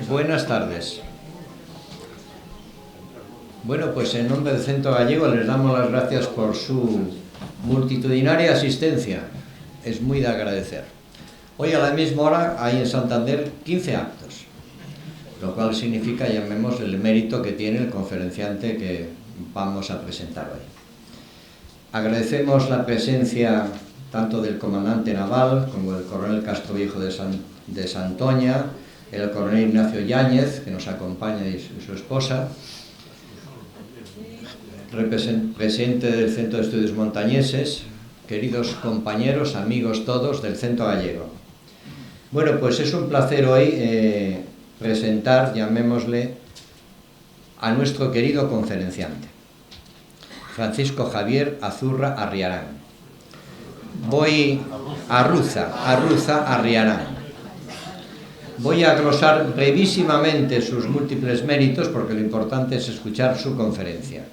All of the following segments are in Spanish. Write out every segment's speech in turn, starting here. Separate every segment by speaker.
Speaker 1: Buenas tardes. Bueno, pues en nombre del Centro Gallego les damos las gracias por su multitudinaria asistencia. Es muy de agradecer. Hoy a la misma hora hay en Santander 15 actos, lo cual significa, llamemos, el mérito que tiene el conferenciante que vamos a presentar hoy. Agradecemos la presencia tanto del comandante naval como del coronel Castroviejo de Santoña, el coronel Ignacio Yáñez, que nos acompaña, y su esposa, presidente del Centro de Estudios Montañeses, queridos compañeros, amigos todos del Centro Gallego. Bueno, pues es un placer hoy presentar, llamémosle, a nuestro querido conferenciante, Francisco Javier Azurra Arriarán. Arruza Arriarán. Voy a glosar brevísimamente sus múltiples méritos porque lo importante es escuchar su conferencia.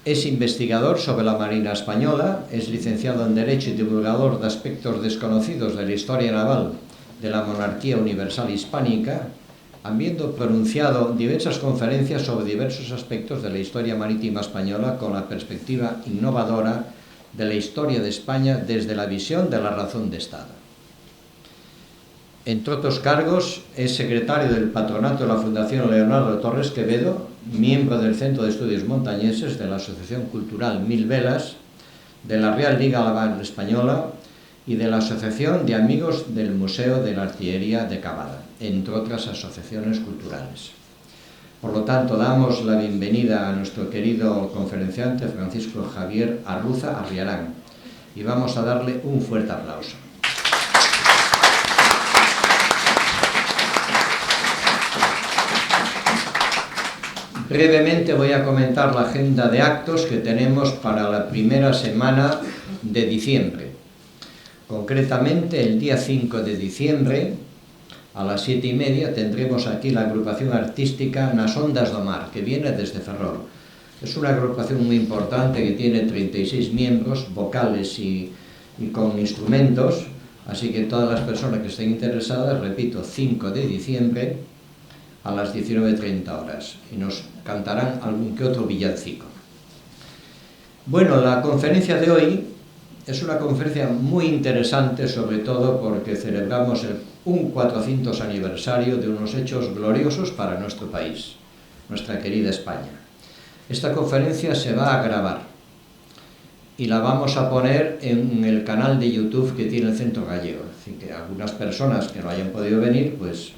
Speaker 1: Es investigador sobre la Marina Española, es licenciado en Derecho y divulgador de aspectos desconocidos de la historia naval de la monarquía universal hispánica, habiendo pronunciado diversas conferencias sobre diversos aspectos de la historia marítima española con la perspectiva innovadora de la historia de España desde la visión de la razón de Estado. Entre otros cargos, es secretario del patronato de la Fundación Leonardo Torres Quevedo, miembro del Centro de Estudios Montañeses de la Asociación Cultural Mil Velas, de la Real Liga Naval Española y de la Asociación de Amigos del Museo de la Artillería de Cavada, entre otras asociaciones culturales. Por lo tanto, damos la bienvenida a nuestro querido conferenciante Francisco Javier Arruza Arriarán y vamos a darle un fuerte aplauso. Brevemente voy a comentar la agenda de actos que tenemos para la primera semana de diciembre. Concretamente, el día 5 de diciembre, a las 7:30, tendremos aquí la agrupación artística Nas Ondas do Mar, que viene desde Ferrol. Es una agrupación muy importante que tiene 36 miembros, vocales y con instrumentos, así que todas las personas que estén interesadas, repito, 5 de diciembre, a las 19:30 horas, y nos cantarán algún que otro villancico. Bueno, la conferencia de hoy es una conferencia muy interesante, sobre todo porque celebramos un 400 aniversario de unos hechos gloriosos para nuestro país, nuestra querida España. Esta conferencia se va a grabar y la vamos a poner en el canal de YouTube que tiene el Centro Gallego, así que algunas personas que no hayan podido venir, pues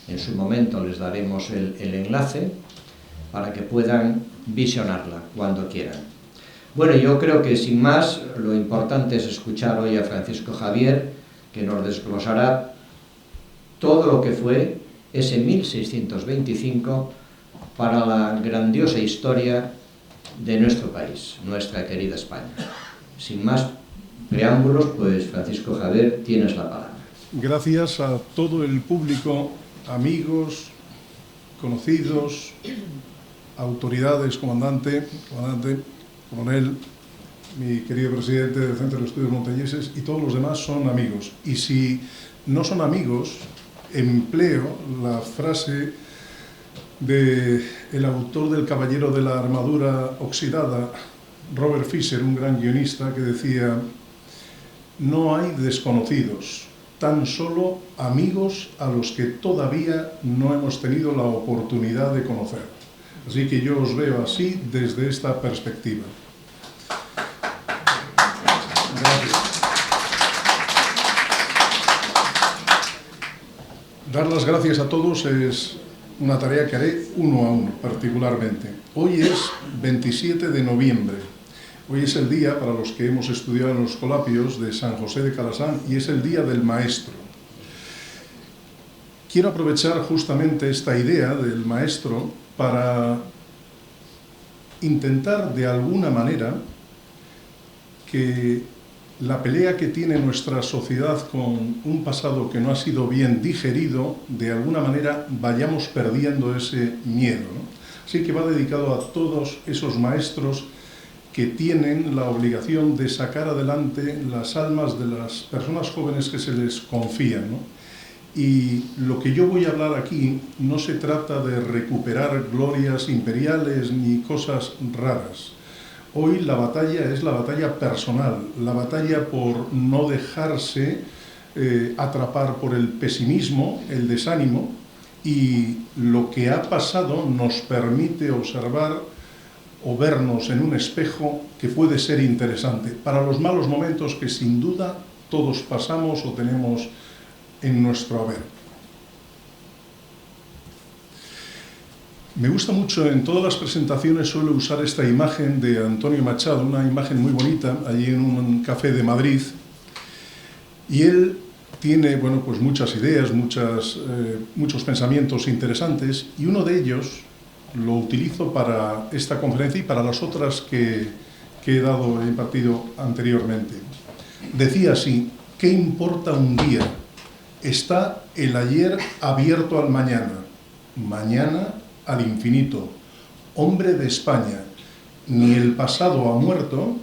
Speaker 1: en su momento les daremos el enlace para que puedan visionarla cuando quieran. Bueno, yo creo que sin más, lo importante es escuchar hoy a Francisco Javier, que nos desglosará todo lo que fue ese 1625 para la grandiosa historia de nuestro país, nuestra querida España. Sin más preámbulos, pues Francisco Javier, tienes la palabra.
Speaker 2: Gracias a todo el público, amigos, conocidos, autoridades, comandante, coronel, mi querido presidente del Centro de Estudios Montañeses, y todos los demás son amigos. Y si no son amigos, empleo la frase del autor del Caballero de la Armadura Oxidada, Robert Fisher, un gran guionista, que decía: no hay desconocidos, tan solo amigos a los que todavía no hemos tenido la oportunidad de conocer. Así que yo os veo así desde esta perspectiva. Gracias. Dar las gracias a todos es una tarea que haré uno a uno, particularmente. Hoy es 27 de noviembre. Hoy es el día, para los que hemos estudiado en los colapios, de San José de Calasán, y es el Día del Maestro. Quiero aprovechar justamente esta idea del maestro para intentar de alguna manera que la pelea que tiene nuestra sociedad con un pasado que no ha sido bien digerido, de alguna manera vayamos perdiendo ese miedo, ¿no? Así que va dedicado a todos esos maestros que tienen la obligación de sacar adelante las almas de las personas jóvenes que se les confían, ¿no? Y lo que yo voy a hablar aquí no se trata de recuperar glorias imperiales ni cosas raras. Hoy la batalla es la batalla personal, la batalla por no dejarse atrapar por el pesimismo, el desánimo, y lo que ha pasado nos permite observar o vernos en un espejo que puede ser interesante para los malos momentos que sin duda todos pasamos o tenemos en nuestro haber. Me gusta mucho, en todas las presentaciones suelo usar esta imagen de Antonio Machado, una imagen muy bonita, allí en un café de Madrid, y él tiene, bueno, pues muchas ideas, muchos pensamientos interesantes, y uno de ellos lo utilizo para esta conferencia y para las otras que he dado, he impartido anteriormente. Decía así: ¿qué importa un día? Está el ayer abierto al mañana, mañana al infinito. Hombre de España, ni el pasado ha muerto,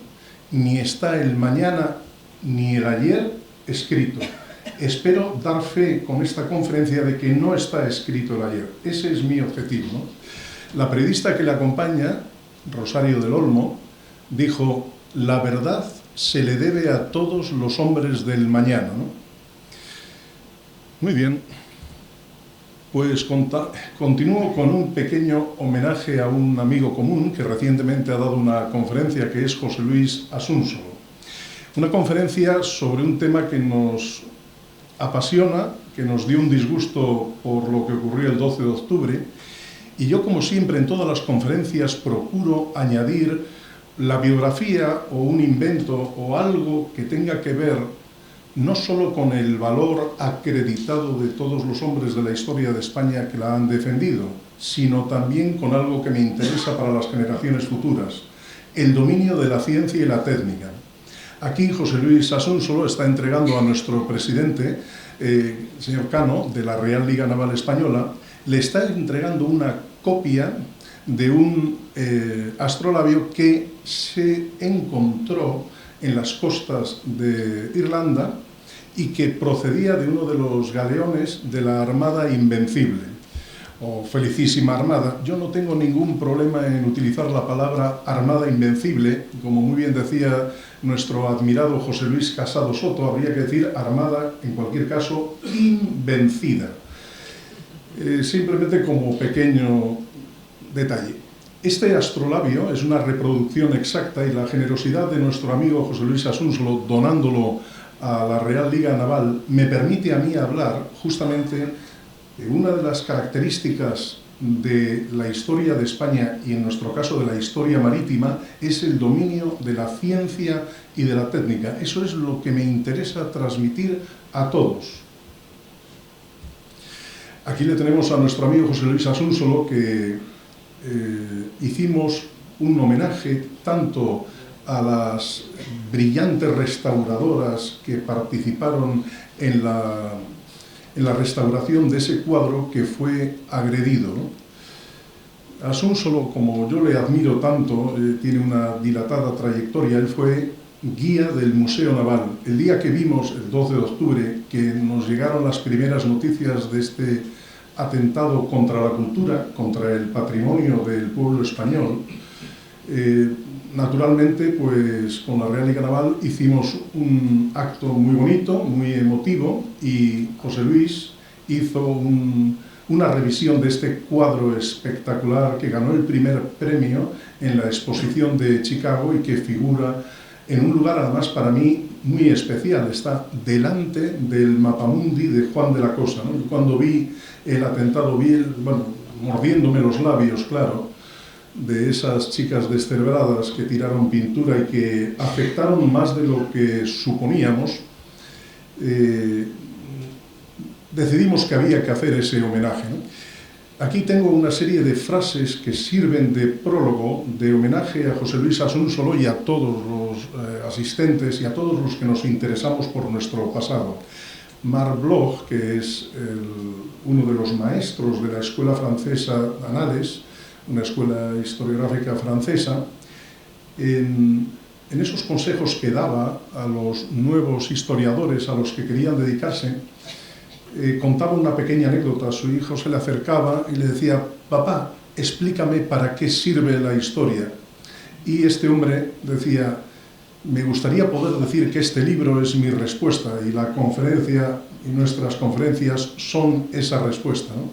Speaker 2: ni está el mañana, ni el ayer escrito. Espero dar fe con esta conferencia de que no está escrito el ayer. Ese es mi objetivo, ¿no? La periodista que le acompaña, Rosario del Olmo, dijo: la verdad se le debe a todos los hombres del mañana, ¿no? Muy bien, pues continúo con un pequeño homenaje a un amigo común que recientemente ha dado una conferencia, que es José Luis Asúnsolo. Una conferencia sobre un tema que nos apasiona, que nos dio un disgusto por lo que ocurrió el 12 de octubre, y yo, como siempre, en todas las conferencias procuro añadir la biografía o un invento o algo que tenga que ver no solo con el valor acreditado de todos los hombres de la historia de España que la han defendido, sino también con algo que me interesa para las generaciones futuras: el dominio de la ciencia y la técnica. Aquí José Luis Asúnsolo está entregando a nuestro presidente, señor Cano, de la Real Liga Naval Española, le está entregando una copia de un astrolabio que se encontró en las costas de Irlanda y que procedía de uno de los galeones de la Armada Invencible, o Felicísima Armada. Yo no tengo ningún problema en utilizar la palabra Armada Invencible, como muy bien decía nuestro admirado José Luis Casado Soto, habría que decir Armada, en cualquier caso, invencida. Simplemente como pequeño detalle. Este astrolabio es una reproducción exacta, y la generosidad de nuestro amigo José Luis Asúnsolo donándolo a la Real Liga Naval me permite a mí hablar justamente de una de las características de la historia de España, y en nuestro caso de la historia marítima, es el dominio de la ciencia y de la técnica. Eso es lo que me interesa transmitir a todos. Aquí le tenemos a nuestro amigo José Luis Asúnsolo, que hicimos un homenaje tanto a las brillantes restauradoras que participaron en la restauración de ese cuadro que fue agredido, ¿no? Asúnsolo, como yo le admiro tanto, tiene una dilatada trayectoria. Él fue guía del Museo Naval. El día que vimos, el 12 de octubre, que nos llegaron las primeras noticias de este atentado contra la cultura, contra el patrimonio del pueblo español, naturalmente, pues con la Real Liga Naval hicimos un acto muy bonito, muy emotivo, y José Luis hizo una revisión de este cuadro espectacular que ganó el primer premio en la exposición de Chicago y que figura en un lugar, además, para mí muy especial. Está delante del mapamundi de Juan de la Cosa, ¿no? Cuando vi el atentado, bueno, mordiéndome los labios, claro, de esas chicas descerebradas que tiraron pintura y que afectaron más de lo que suponíamos, decidimos que había que hacer ese homenaje, ¿no? Aquí tengo una serie de frases que sirven de prólogo, de homenaje a José Luis Asúnsolo y a todos los asistentes y a todos los que nos interesamos por nuestro pasado. Marc Bloch, que es uno de los maestros de la escuela francesa Annales, una escuela historiográfica francesa, en esos consejos que daba a los nuevos historiadores, a los que querían dedicarse, contaba una pequeña anécdota. Su hijo se le acercaba y le decía: papá, explícame para qué sirve la historia. Y este hombre decía: me gustaría poder decir que este libro es mi respuesta, y la conferencia y nuestras conferencias son esa respuesta, ¿no?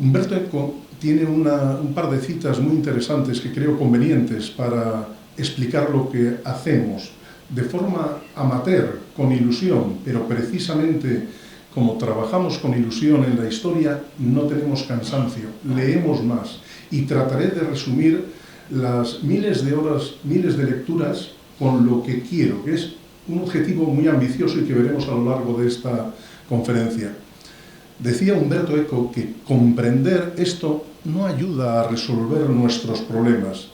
Speaker 2: Umberto Eco tiene un par de citas muy interesantes que creo convenientes para explicar lo que hacemos de forma amateur, con ilusión, pero precisamente como trabajamos con ilusión en la historia, no tenemos cansancio, leemos más, y trataré de resumir las miles de horas, miles de lecturas con lo que quiero, que es un objetivo muy ambicioso y que veremos a lo largo de esta conferencia. Decía Umberto Eco que comprender esto no ayuda a resolver nuestros problemas,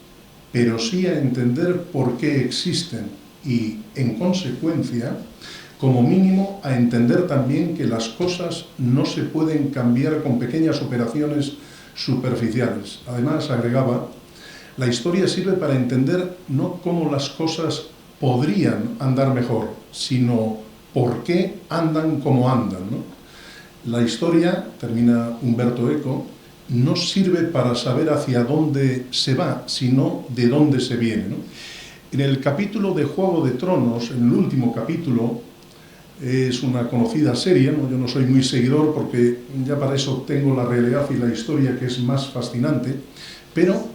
Speaker 2: pero sí a entender por qué existen y, en consecuencia, como mínimo, a entender también que las cosas no se pueden cambiar con pequeñas operaciones superficiales. Además, agregaba, la historia sirve para entender no cómo las cosas podrían andar mejor, sino por qué andan como andan, ¿no? La historia, termina Umberto Eco, no sirve para saber hacia dónde se va, sino de dónde se viene, ¿no? En el capítulo de Juego de Tronos, en el último capítulo, es una conocida serie, ¿no? Yo no soy muy seguidor porque ya para eso tengo la realidad y la historia, que es más fascinante, pero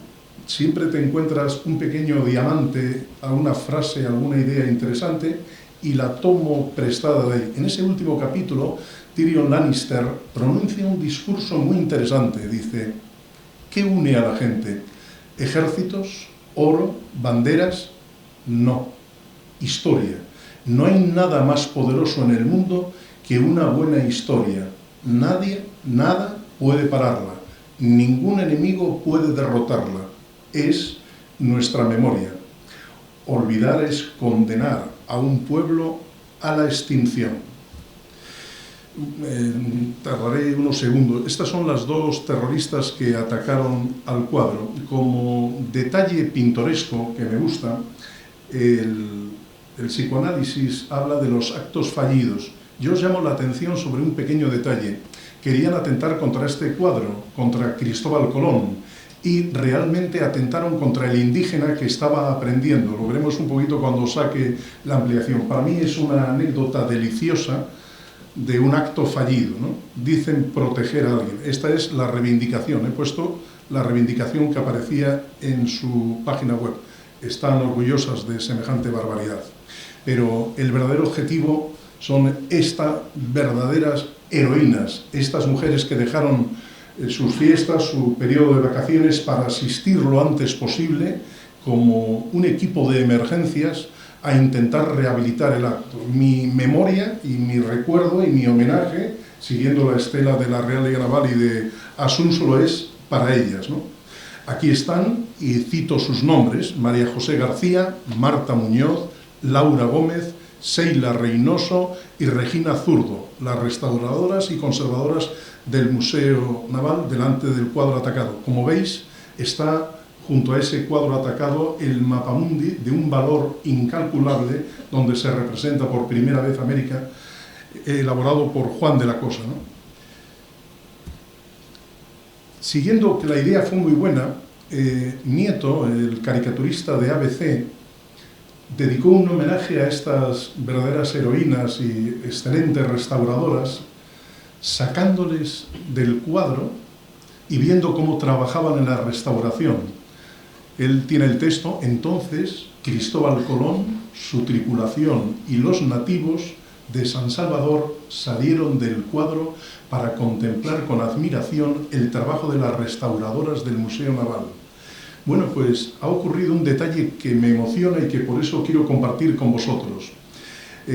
Speaker 2: siempre te encuentras un pequeño diamante, alguna frase, alguna idea interesante, y la tomo prestada de ahí. En ese último capítulo, Tyrion Lannister pronuncia un discurso muy interesante. Dice: ¿qué une a la gente? ¿Ejércitos? ¿Oro? ¿Banderas? No. Historia. No hay nada más poderoso en el mundo que una buena historia. Nadie, nada puede pararla. Ningún enemigo puede derrotarla. Es nuestra memoria. Olvidar es condenar a un pueblo a la extinción. Tardaré unos segundos. Estas son las dos terroristas que atacaron al cuadro. Como detalle pintoresco que me gusta, el psicoanálisis habla de los actos fallidos. Yo os llamo la atención sobre un pequeño detalle. Querían atentar contra este cuadro, contra Cristóbal Colón, y realmente atentaron contra el indígena que estaba aprendiendo. Lo veremos un poquito cuando saque la ampliación. Para mí es una anécdota deliciosa de un acto fallido, ¿no? Dicen proteger a alguien. Esta es la reivindicación. He puesto la reivindicación que aparecía en su página web. Están orgullosas de semejante barbaridad. Pero el verdadero objetivo son estas verdaderas heroínas, estas mujeres que dejaron sus fiestas, su periodo de vacaciones, para asistir lo antes posible como un equipo de emergencias a intentar rehabilitar el acto. Mi memoria y mi recuerdo y mi homenaje, siguiendo la estela de la Real Liga Naval y de Asúnsolo, es para ellas, ¿no? Aquí están, y cito sus nombres: María José García, Marta Muñoz, Laura Gómez, Seila Reynoso y Regina Zurdo, las restauradoras y conservadoras del Museo Naval, delante del cuadro atacado. Como veis, está junto a ese cuadro atacado el mapamundi de un valor incalculable, donde se representa por primera vez América, elaborado por Juan de la Cosa, ¿no? Siguiendo que la idea fue muy buena, Nieto, el caricaturista de ABC, dedicó un homenaje a estas verdaderas heroínas y excelentes restauradoras, sacándoles del cuadro y viendo cómo trabajaban en la restauración. Él tiene el texto: entonces Cristóbal Colón, su tripulación y los nativos de San Salvador salieron del cuadro para contemplar con admiración el trabajo de las restauradoras del Museo Naval. Bueno, pues ha ocurrido un detalle que me emociona y que por eso quiero compartir con vosotros.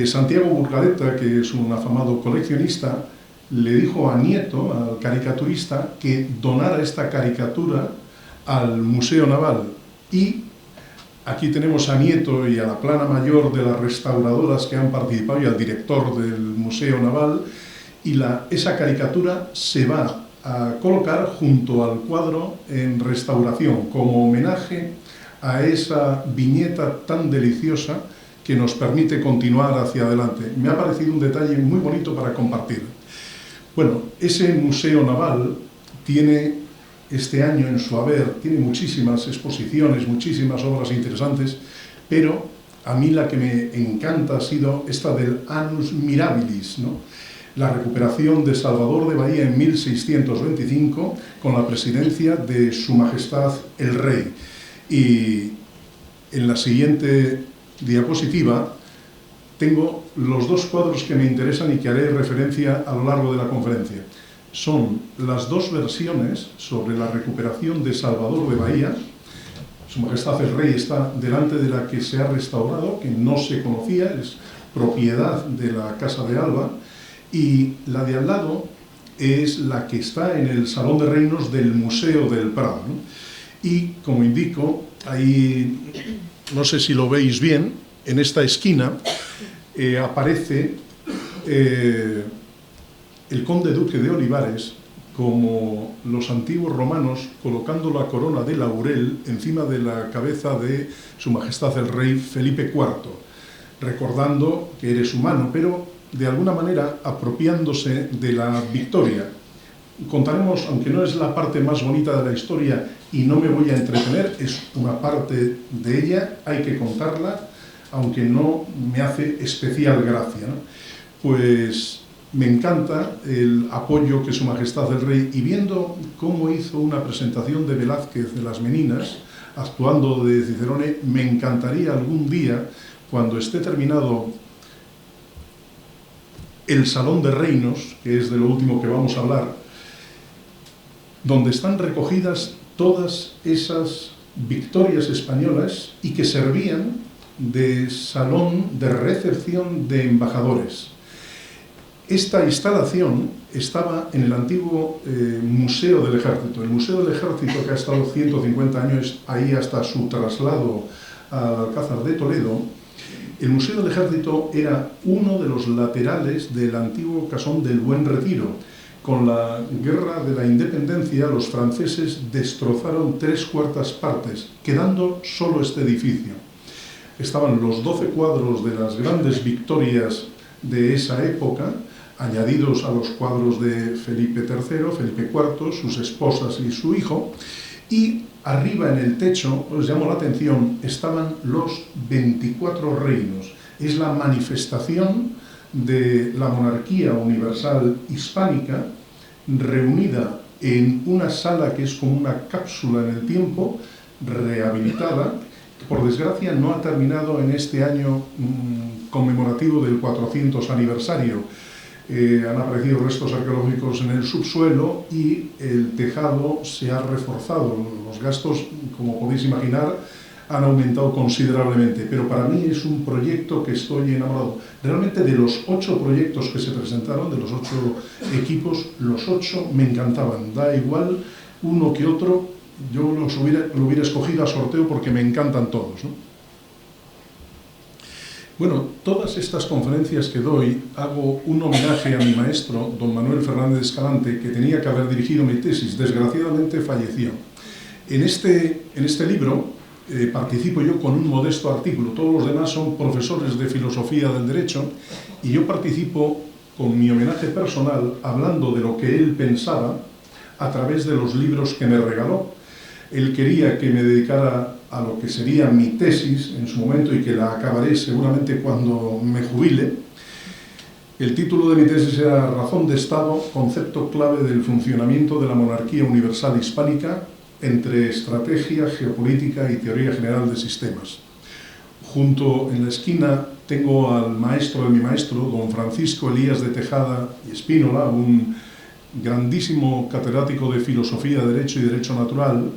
Speaker 2: Santiago Burgaleta, que es un afamado coleccionista, le dijo a Nieto, al caricaturista, que donara esta caricatura al Museo Naval. Y aquí tenemos a Nieto y a la plana mayor de las restauradoras que han participado y al director del Museo Naval, y esa caricatura se va a colocar junto al cuadro en restauración como homenaje a esa viñeta tan deliciosa que nos permite continuar hacia adelante. Me ha parecido un detalle muy bonito para compartir. Bueno, ese museo naval tiene este año en su haber, tiene muchísimas exposiciones, muchísimas obras interesantes, pero a mí la que me encanta ha sido esta del Annus Mirabilis, ¿no? La recuperación de Salvador de Bahía en 1625 con la presidencia de Su Majestad el Rey. Y en la siguiente diapositiva tengo los dos cuadros que me interesan y que haré referencia a lo largo de la conferencia. Son las dos versiones sobre la recuperación de Salvador de Bahía. Su Majestad el Rey está delante de la que se ha restaurado, que no se conocía, es propiedad de la Casa de Alba, y la de al lado es la que está en el Salón de Reinos del Museo del Prado, ¿no? Y, como indico, ahí, no sé si lo veis bien, en esta esquina aparece el conde duque de Olivares como los antiguos romanos colocando la corona de laurel encima de la cabeza de Su Majestad el Rey Felipe IV, recordando que eres humano, pero de alguna manera apropiándose de la victoria. Contaremos, aunque no es la parte más bonita de la historia y no me voy a entretener, es una parte de ella, hay que contarla, aunque no me hace especial gracia, ¿no? Pues me encanta el apoyo que Su Majestad el Rey, y viendo cómo hizo una presentación de Velázquez de las Meninas, actuando de Cicerone, me encantaría algún día, cuando esté terminado el Salón de Reinos, que es de lo último que vamos a hablar, donde están recogidas todas esas victorias españolas y que servían de salón de recepción de embajadores. Esta instalación estaba en el antiguo Museo del Ejército. El Museo del Ejército, que ha estado 150 años ahí hasta su traslado al Alcázar de Toledo. El Museo del Ejército era uno de los laterales del antiguo casón del Buen Retiro. Con la Guerra de la Independencia, los franceses destrozaron 3/4 partes, quedando solo este edificio. Estaban los 12 cuadros de las grandes victorias de esa época, añadidos a los cuadros de Felipe III, Felipe IV, sus esposas y su hijo, y arriba en el techo, os llamo la atención, estaban los 24 reinos. Es la manifestación de la monarquía universal hispánica reunida en una sala que es como una cápsula en el tiempo, rehabilitada, que por desgracia no ha terminado en este año conmemorativo del 400 aniversario. Han aparecido restos arqueológicos en el subsuelo y el tejado se ha reforzado. Los gastos, como podéis imaginar, han aumentado considerablemente, pero para mí es un proyecto que estoy enamorado. Realmente, de los 8 proyectos que se presentaron, de los 8 equipos, los 8 me encantaban. Da igual uno que otro, yo lo hubiera escogido a sorteo porque me encantan todos, ¿no? Bueno, todas estas conferencias que doy, hago un homenaje a mi maestro, don Manuel Fernández Escalante, que tenía que haber dirigido mi tesis. Desgraciadamente falleció. En este libro participo yo con un modesto artículo. Todos los demás son profesores de filosofía del derecho, y yo participo con mi homenaje personal hablando de lo que él pensaba a través de los libros que me regaló. Él quería que me dedicara a lo que sería mi tesis en su momento, y que la acabaré seguramente cuando me jubile. El título de mi tesis era Razón de Estado, concepto clave del funcionamiento de la monarquía universal hispánica entre estrategia, geopolítica y teoría general de sistemas. Junto en la esquina tengo al maestro de mi maestro, don Francisco Elías de Tejada y Espínola, un grandísimo catedrático de filosofía, derecho y derecho natural,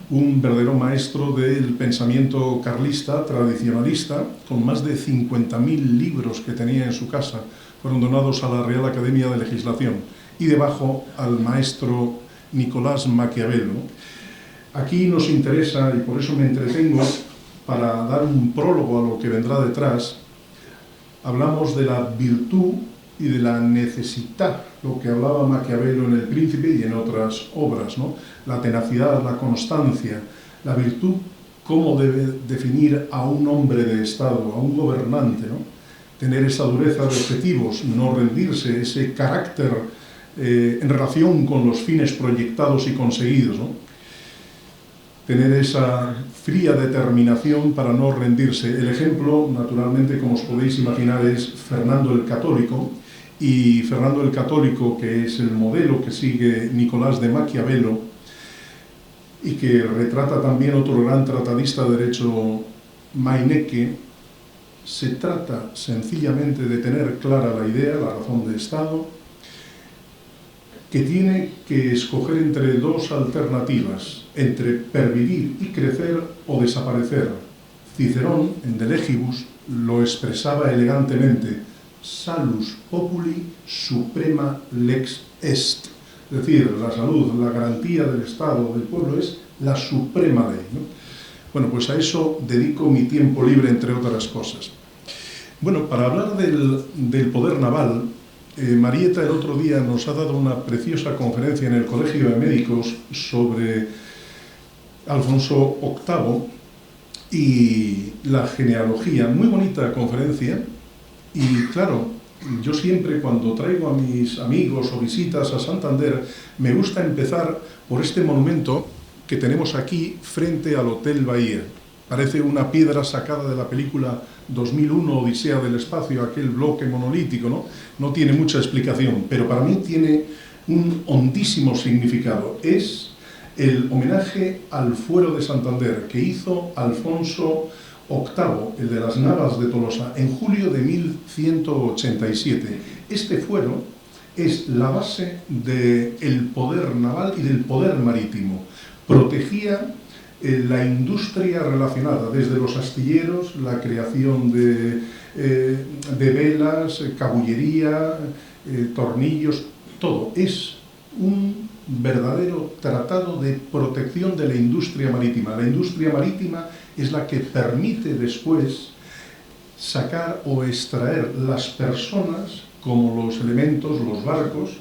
Speaker 2: un verdadero maestro del pensamiento carlista, tradicionalista, con más de 50.000 libros que tenía en su casa, fueron donados a la Real Academia de Legislación, y debajo al maestro Nicolás Maquiavelo. Aquí nos interesa, y por eso me entretengo, para dar un prólogo a lo que vendrá detrás, hablamos de la virtud y de la necesidad, lo que hablaba Maquiavelo en El Príncipe y en otras obras, ¿no? La tenacidad, la constancia, la virtud, cómo debe definir a un hombre de Estado, a un gobernante, ¿no? Tener esa dureza de objetivos, no rendirse, ese carácter en relación con los fines proyectados y conseguidos, ¿no? Tener esa fría determinación para no rendirse. El ejemplo, naturalmente, como os podéis imaginar, es Fernando el Católico, y Fernando el Católico, que es el modelo que sigue Nicolás de Maquiavelo y que retrata también otro gran tratadista de derecho, Mayneke. Se trata sencillamente de tener clara la idea, la razón de Estado, que tiene que escoger entre dos alternativas, entre pervivir y crecer o desaparecer. Cicerón, en De Legibus, lo expresaba elegantemente: salus populi suprema lex est. Es decir, la salud, la garantía del Estado, del pueblo, es la suprema ley, ¿no? Bueno, pues a eso dedico mi tiempo libre, entre otras cosas. Bueno, para hablar del poder naval, Marieta el otro día nos ha dado una preciosa conferencia en el Colegio de Médicos sobre Alfonso VIII y la genealogía. Muy bonita conferencia, y claro, yo siempre cuando traigo a mis amigos o visitas a Santander me gusta empezar por este monumento que tenemos aquí frente al Hotel Bahía. Parece una piedra sacada de la película 2001, Odisea del Espacio, aquel bloque monolítico, ¿no? No tiene mucha explicación, pero para mí tiene un hondísimo significado. Es el homenaje al fuero de Santander que hizo Alfonso VIII, el de las Navas de Tolosa, en julio de 1187. Este fuero es la base del poder naval y del poder marítimo. Protegía la industria relacionada, desde los astilleros, la creación de velas, cabullería, tornillos, todo. Es un verdadero tratado de protección de la industria marítima. La industria marítima es la que permite después sacar o extraer las personas como los elementos, los barcos,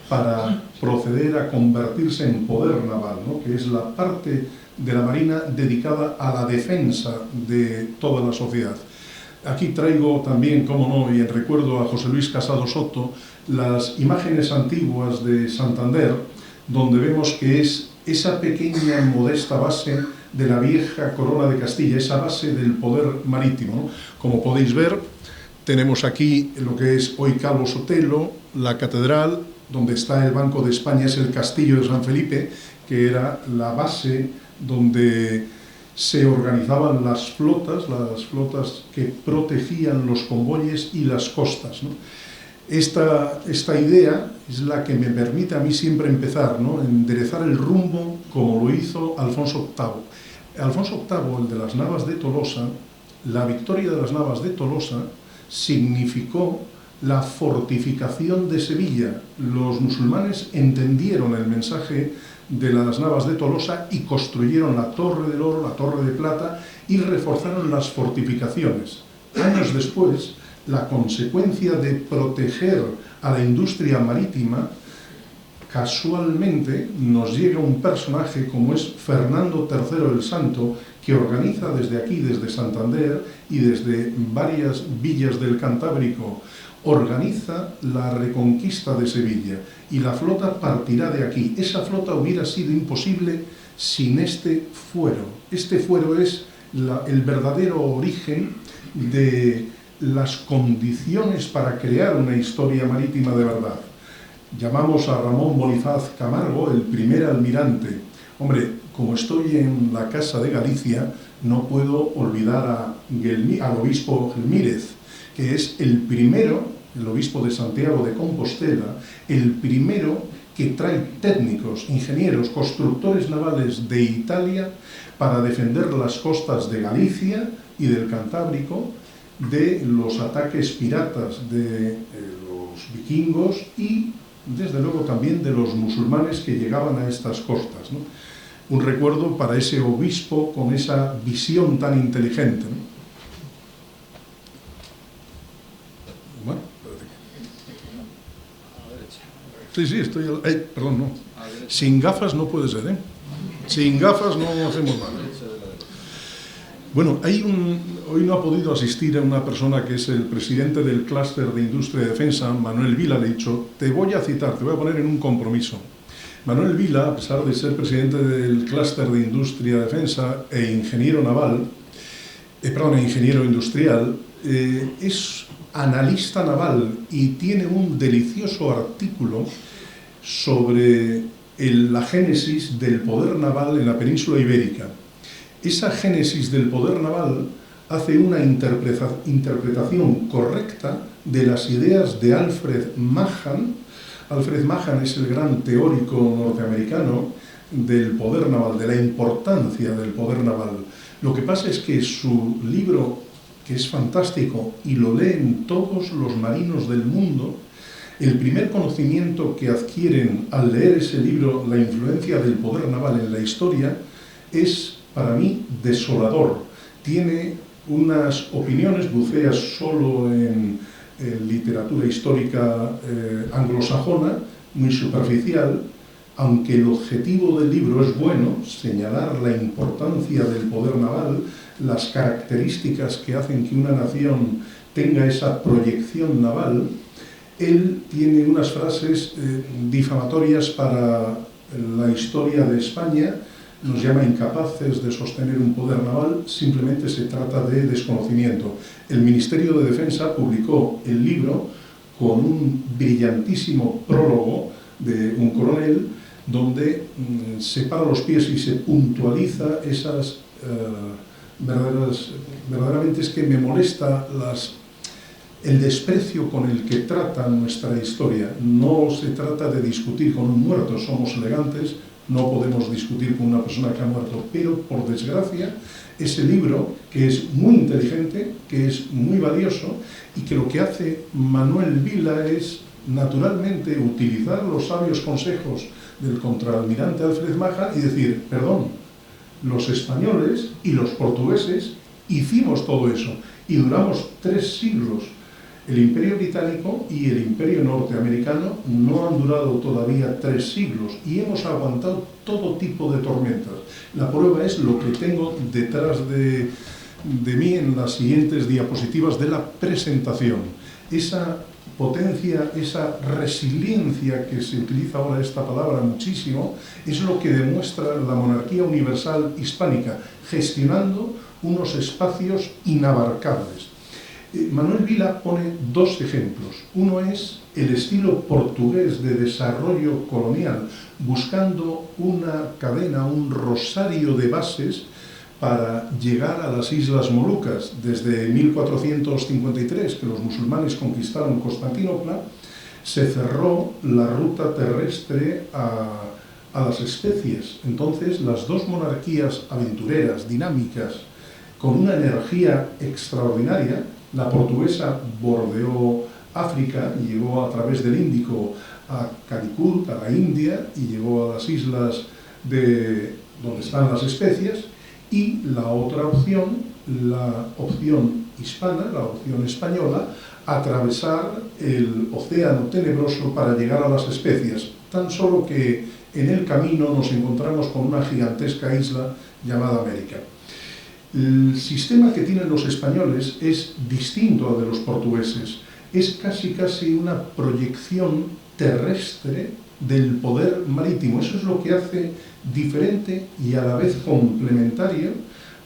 Speaker 2: para proceder a convertirse en poder naval, ¿no? Que es la parte de la Marina dedicada a la defensa de toda la sociedad. Aquí traigo también, como no, y en recuerdo a José Luis Casado Soto, las imágenes antiguas de Santander, donde vemos que es esa pequeña, modesta base de la vieja corona de Castilla, esa base del poder marítimo, ¿no? Como podéis ver, tenemos aquí lo que es hoy Calvo Sotelo, la catedral, donde está el Banco de España, es el castillo de San Felipe, que era la base donde se organizaban las flotas que protegían los convoyes y las costas, ¿no? Esta idea es la que me permite a mí siempre empezar, ¿no? Enderezar el rumbo como lo hizo Alfonso VIII. Alfonso VIII, el de las Navas de Tolosa, la victoria de las Navas de Tolosa significó la fortificación de Sevilla. Los musulmanes entendieron el mensaje de las Navas de Tolosa y construyeron la Torre del Oro, la Torre de Plata, y reforzaron las fortificaciones. Años después, la consecuencia de proteger a la industria marítima, casualmente nos llega un personaje como es Fernando III el Santo, que organiza desde aquí, desde Santander y desde varias villas del Cantábrico, organiza la reconquista de Sevilla, y la flota partirá de aquí. Esa flota hubiera sido imposible sin este fuero. Este fuero es el verdadero origen de las condiciones para crear una historia marítima de verdad. Llamamos a Ramón Bonifaz Camargo el primer almirante. Hombre, como estoy en la Casa de Galicia, no puedo olvidar al obispo Gelmírez, que es el primero, el obispo de Santiago de Compostela, el primero que trae técnicos, ingenieros, constructores navales de Italia para defender las costas de Galicia y del Cantábrico de los ataques piratas de los vikingos y, desde luego, también de los musulmanes que llegaban a estas costas, ¿no? Un recuerdo para ese obispo con esa visión tan inteligente, ¿no? Bueno, sí, estoy... perdón, no. Sin gafas no puede ser, ¿eh? Sin gafas no hacemos nada. Bueno, hoy no ha podido asistir a una persona que es el presidente del clúster de industria y defensa, Manuel Vila. Le he dicho, te voy a citar, te voy a poner en un compromiso. Manuel Vila, a pesar de ser presidente del clúster de industria y defensa e ingeniero naval, ingeniero industrial, es analista naval y tiene un delicioso artículo sobre la génesis del poder naval en la península ibérica. Esa génesis del poder naval hace una interpretación correcta de las ideas de Alfred Mahan. Alfred Mahan es el gran teórico norteamericano del poder naval, de la importancia del poder naval. Lo que pasa es que su libro, que es fantástico y lo leen todos los marinos del mundo, el primer conocimiento que adquieren al leer ese libro, la influencia del poder naval en la historia, es para mí desolador. Tiene unas opiniones, bucea solo en literatura histórica anglosajona, muy superficial, aunque el objetivo del libro es bueno, señalar la importancia del poder naval, las características que hacen que una nación tenga esa proyección naval. Él tiene unas frases difamatorias para la historia de España, nos llama incapaces de sostener un poder naval, simplemente se trata de desconocimiento. El Ministerio de Defensa publicó el libro con un brillantísimo prólogo de un coronel donde se para los pies y se puntualiza esas verdaderamente es que me molesta el desprecio con el que trata nuestra historia. No se trata de discutir con un muerto, somos elegantes, no podemos discutir con una persona que ha muerto, pero por desgracia ese libro, que es muy inteligente, que es muy valioso y que lo que hace Manuel Vila es naturalmente utilizar los sabios consejos del contraalmirante Alfred Mahan y decir, perdón, los españoles y los portugueses hicimos todo eso y duramos 3 siglos. El Imperio Británico y el Imperio Norteamericano no han durado todavía 3 siglos y hemos aguantado todo tipo de tormentas. La prueba es lo que tengo detrás de mí en las siguientes diapositivas de la presentación. Esa potencia, esa resiliencia, que se utiliza ahora esta palabra muchísimo, es lo que demuestra la monarquía universal hispánica, gestionando unos espacios inabarcables. Manuel Vila pone 2 ejemplos. Uno es el estilo portugués de desarrollo colonial, buscando una cadena, un rosario de bases para llegar a las Islas Molucas. Desde 1453, que los musulmanes conquistaron Constantinopla, se cerró la ruta terrestre a las especies. Entonces, las 2 monarquías aventureras, dinámicas, con una energía extraordinaria, la portuguesa bordeó África y llegó a través del Índico a Calicut, a la India, y llegó a las islas donde están las especias, y la otra opción, la opción hispana, la opción española, atravesar el océano tenebroso para llegar a las especias, tan solo que en el camino nos encontramos con una gigantesca isla llamada América. El sistema que tienen los españoles es distinto al de los portugueses. Es casi una proyección terrestre del poder marítimo. Eso es lo que hace diferente y a la vez complementario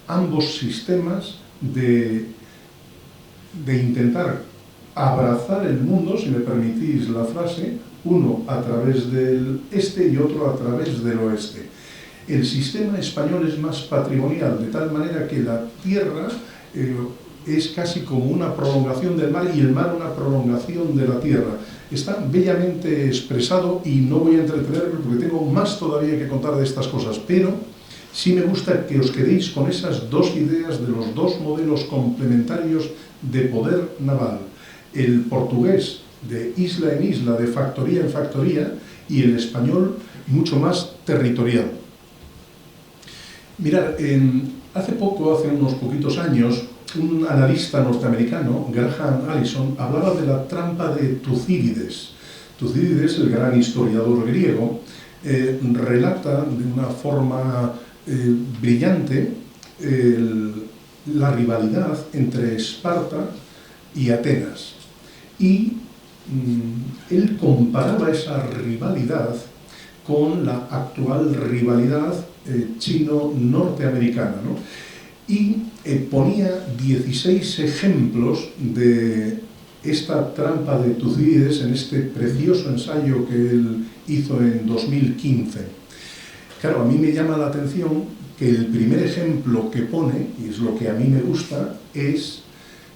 Speaker 2: ambos sistemas de intentar abrazar el mundo, si me permitís la frase, uno a través del este y otro a través del oeste. El sistema español es más patrimonial, de tal manera que la tierra es casi como una prolongación del mar y el mar una prolongación de la tierra. Está bellamente expresado y no voy a entretenerme porque tengo más todavía que contar de estas cosas, pero sí me gusta que os quedéis con esas 2 ideas de los 2 modelos complementarios de poder naval. El portugués de isla en isla, de factoría en factoría, y el español mucho más territorial. Mirad, hace unos poquitos años, un analista norteamericano, Graham Allison, hablaba de la trampa de Tucídides. Tucídides, el gran historiador griego, relata de una forma brillante la rivalidad entre Esparta y Atenas. Y él comparaba esa rivalidad con la actual rivalidad chino-norteamericana, ¿no? Y ponía 16 ejemplos de esta trampa de Tucídides en este precioso ensayo que él hizo en 2015. Claro, a mí me llama la atención que el primer ejemplo que pone, y es lo que a mí me gusta, es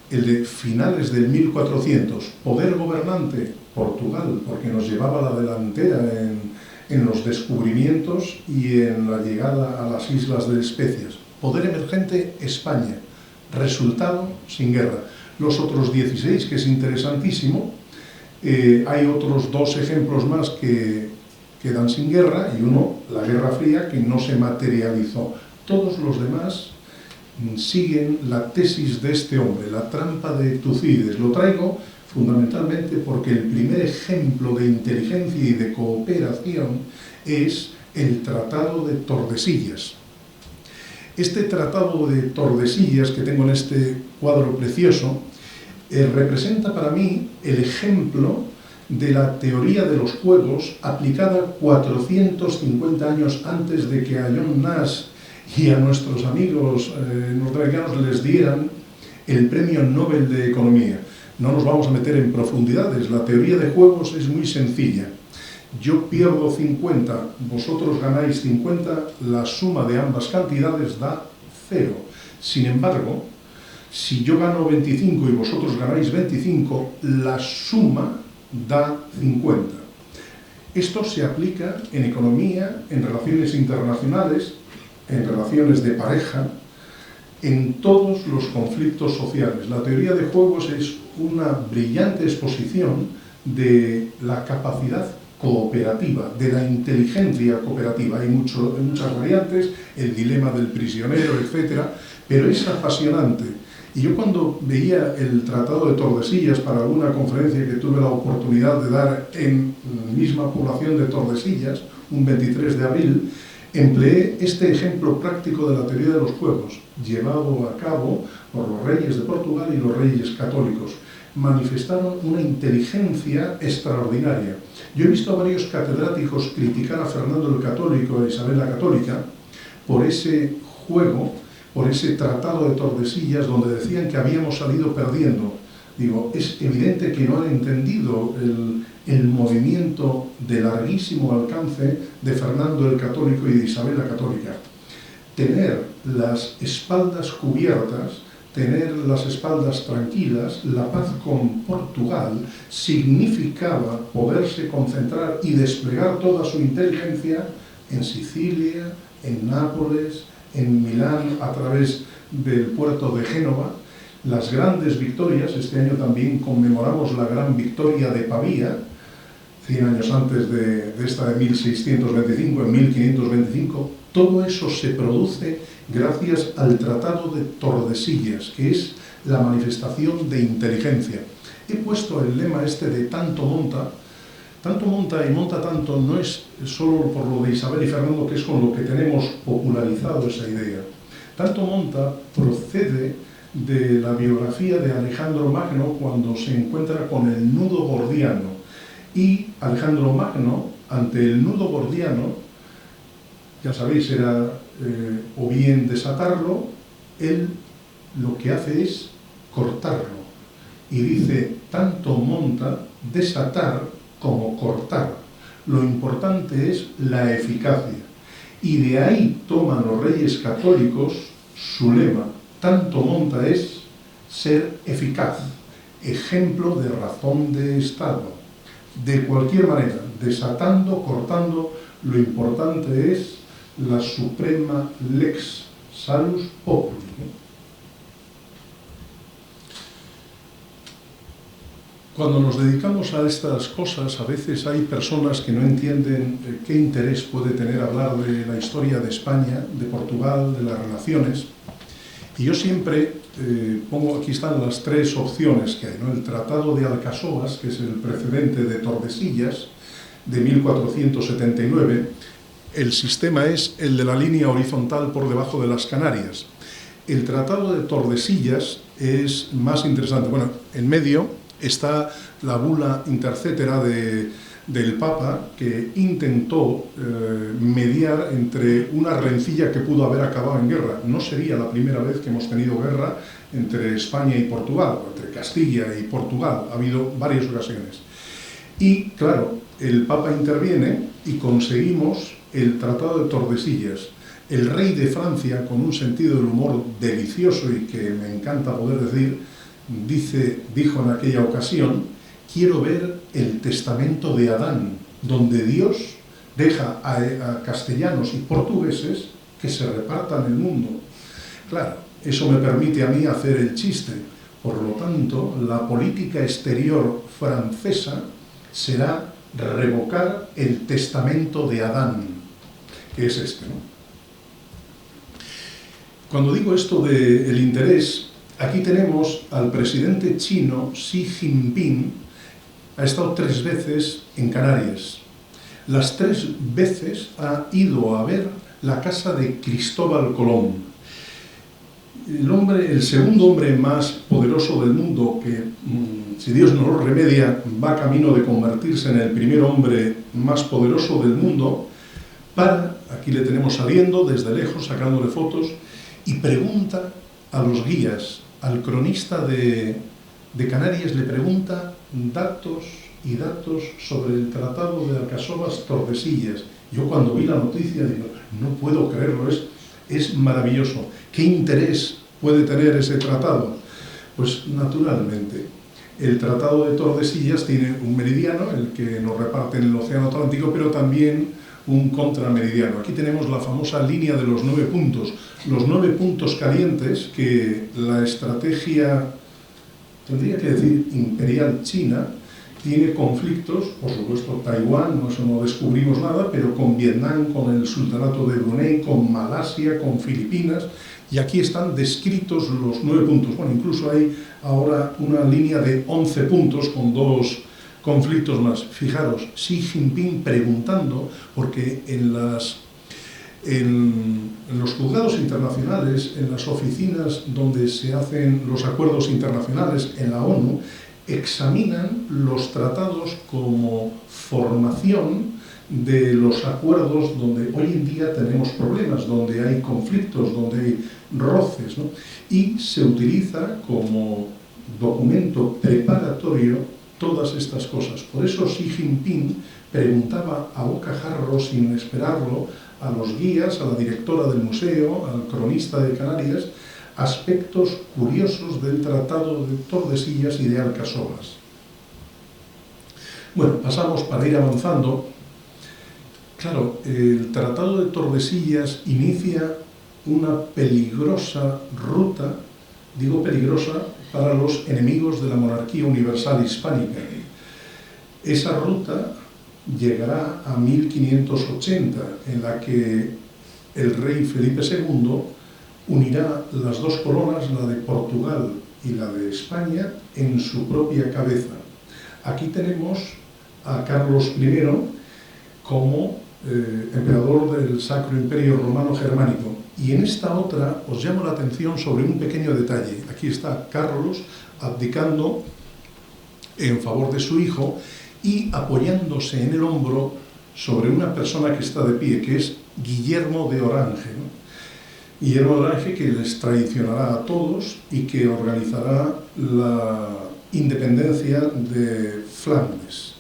Speaker 2: el de finales del 1400, poder gobernante, Portugal, porque nos llevaba la delantera en los descubrimientos y en la llegada a las islas de Especias. Poder emergente, España, resultado sin guerra. Los otros 16, que es interesantísimo, hay otros 2 ejemplos más que quedan sin guerra, y uno, la Guerra Fría, que no se materializó. Todos los demás siguen la tesis de este hombre, la trampa de Tucídides. Lo traigo fundamentalmente porque el primer ejemplo de inteligencia y de cooperación es el Tratado de Tordesillas. Este Tratado de Tordesillas, que tengo en este cuadro precioso, representa para mí el ejemplo de la teoría de los juegos aplicada 450 años antes de que a John Nash y a nuestros amigos norteamericanos les dieran el Premio Nobel de Economía. No nos vamos a meter en profundidades, la teoría de juegos es muy sencilla. Yo pierdo 50, vosotros ganáis 50, la suma de ambas cantidades da 0. Sin embargo, si yo gano 25 y vosotros ganáis 25, la suma da 50. Esto se aplica en economía, en relaciones internacionales, en relaciones de pareja, en todos los conflictos sociales. La teoría de juegos es una brillante exposición de la capacidad cooperativa, de la inteligencia cooperativa. Hay muchas variantes, el dilema del prisionero, etc., pero es apasionante. Y yo cuando veía el Tratado de Tordesillas para alguna conferencia que tuve la oportunidad de dar en la misma población de Tordesillas, un 23 de abril, empleé este ejemplo práctico de la teoría de los juegos, llevado a cabo por los reyes de Portugal y los reyes católicos. Manifestaron una inteligencia extraordinaria. Yo he visto a varios catedráticos criticar a Fernando el Católico e Isabel la Católica por ese juego, por ese Tratado de Tordesillas, donde decían que habíamos salido perdiendo. Digo, es evidente que no han entendido el movimiento de larguísimo alcance de Fernando el Católico y de Isabel la Católica. Tener las espaldas cubiertas, tener las espaldas tranquilas, la paz con Portugal, significaba poderse concentrar y desplegar toda su inteligencia en Sicilia, en Nápoles, en Milán, a través del puerto de Génova. Las grandes victorias, este año también conmemoramos la gran victoria de Pavía, 100 años antes de esta de 1625, en 1525, todo eso se produce gracias al Tratado de Tordesillas, que es la manifestación de inteligencia. He puesto el lema este de tanto monta y monta tanto, no es solo por lo de Isabel y Fernando, que es con lo que tenemos popularizado esa idea. Tanto monta procede de la biografía de Alejandro Magno cuando se encuentra con el nudo gordiano. Y Alejandro Magno, ante el nudo gordiano, ya sabéis, era o bien desatarlo, él lo que hace es cortarlo. Y dice, tanto monta desatar como cortar. Lo importante es la eficacia. Y de ahí toman los reyes católicos su lema, tanto monta es ser eficaz, ejemplo de razón de Estado. De cualquier manera, desatando, cortando, lo importante es la suprema lex salus populi. Cuando nos dedicamos a estas cosas, a veces hay personas que no entienden qué interés puede tener hablar de la historia de España, de Portugal, de las relaciones. Y yo siempre pongo, aquí están las 3 opciones que hay, ¿no? El Tratado de Alcasoas, que es el precedente de Tordesillas, de 1479. El sistema es el de la línea horizontal por debajo de las Canarias. el Tratado de Tordesillas es más interesante. Bueno, en medio está la bula intercetera del Papa, que intentó mediar entre una rencilla que pudo haber acabado en guerra. No sería la primera vez que hemos tenido guerra entre España y Portugal, o entre Castilla y Portugal. Ha habido varias ocasiones. Y, claro, el Papa interviene y conseguimos el Tratado de Tordesillas. El rey de Francia, con un sentido del humor delicioso y que me encanta poder decir, dijo en aquella ocasión: quiero ver el testamento de Adán, donde Dios deja a castellanos y portugueses que se repartan el mundo. Claro, eso me permite a mí hacer el chiste. Por lo tanto, la política exterior francesa será revocar el testamento de Adán, que es este, ¿no? Cuando digo esto del interés, aquí tenemos al presidente chino Xi Jinping. Ha estado 3 veces en Canarias. Las 3 veces ha ido a ver la casa de Cristóbal Colón. El segundo hombre más poderoso del mundo, que si Dios no lo remedia, va camino de convertirse en el primer hombre más poderoso del mundo, aquí le tenemos saliendo desde lejos, sacándole fotos, y pregunta a los guías, al cronista de Canarias, le pregunta datos y datos sobre el Tratado de Alcasovas Tordesillas. Yo cuando vi la noticia digo, no puedo creerlo, es maravilloso. ¿Qué interés puede tener ese tratado? Pues naturalmente, el Tratado de Tordesillas tiene un meridiano, el que nos reparte en el Océano Atlántico, pero también un contrameridiano. Aquí tenemos la famosa línea de los 9 puntos, los 9 puntos calientes que la estrategia, tendría que decir, imperial china, tiene conflictos, por supuesto Taiwán, eso no descubrimos nada, pero con Vietnam, con el Sultanato de Brunei, con Malasia, con Filipinas, y aquí están descritos los 9 puntos. Bueno, incluso hay ahora una línea de 11 puntos con 2 conflictos más. Fijaros, Xi Jinping preguntando, porque en los juzgados internacionales, en las oficinas donde se hacen los acuerdos internacionales en la ONU, examinan los tratados como formación de los acuerdos donde hoy en día tenemos problemas, donde hay conflictos, donde hay roces, ¿no? Y se utiliza como documento preparatorio todas estas cosas. Por eso Xi Jinping preguntaba a bocajarro, sin esperarlo, a los guías, a la directora del museo, al cronista de Canarias, aspectos curiosos del Tratado de Tordesillas y de Alcasovas. Bueno, pasamos para ir avanzando. Claro, el Tratado de Tordesillas inicia una peligrosa ruta, digo peligrosa, para los enemigos de la monarquía universal hispánica. Esa ruta llegará a 1580, en la que el rey Felipe II unirá las 2 coronas, la de Portugal y la de España, en su propia cabeza. Aquí tenemos a Carlos I como emperador del Sacro Imperio Romano Germánico. Y en esta otra os llamo la atención sobre un pequeño detalle. Aquí está Carlos abdicando en favor de su hijo y apoyándose en el hombro sobre una persona que está de pie, que es Guillermo de Orange, ¿no? Guillermo de Orange, que les traicionará a todos y que organizará la independencia de Flandes.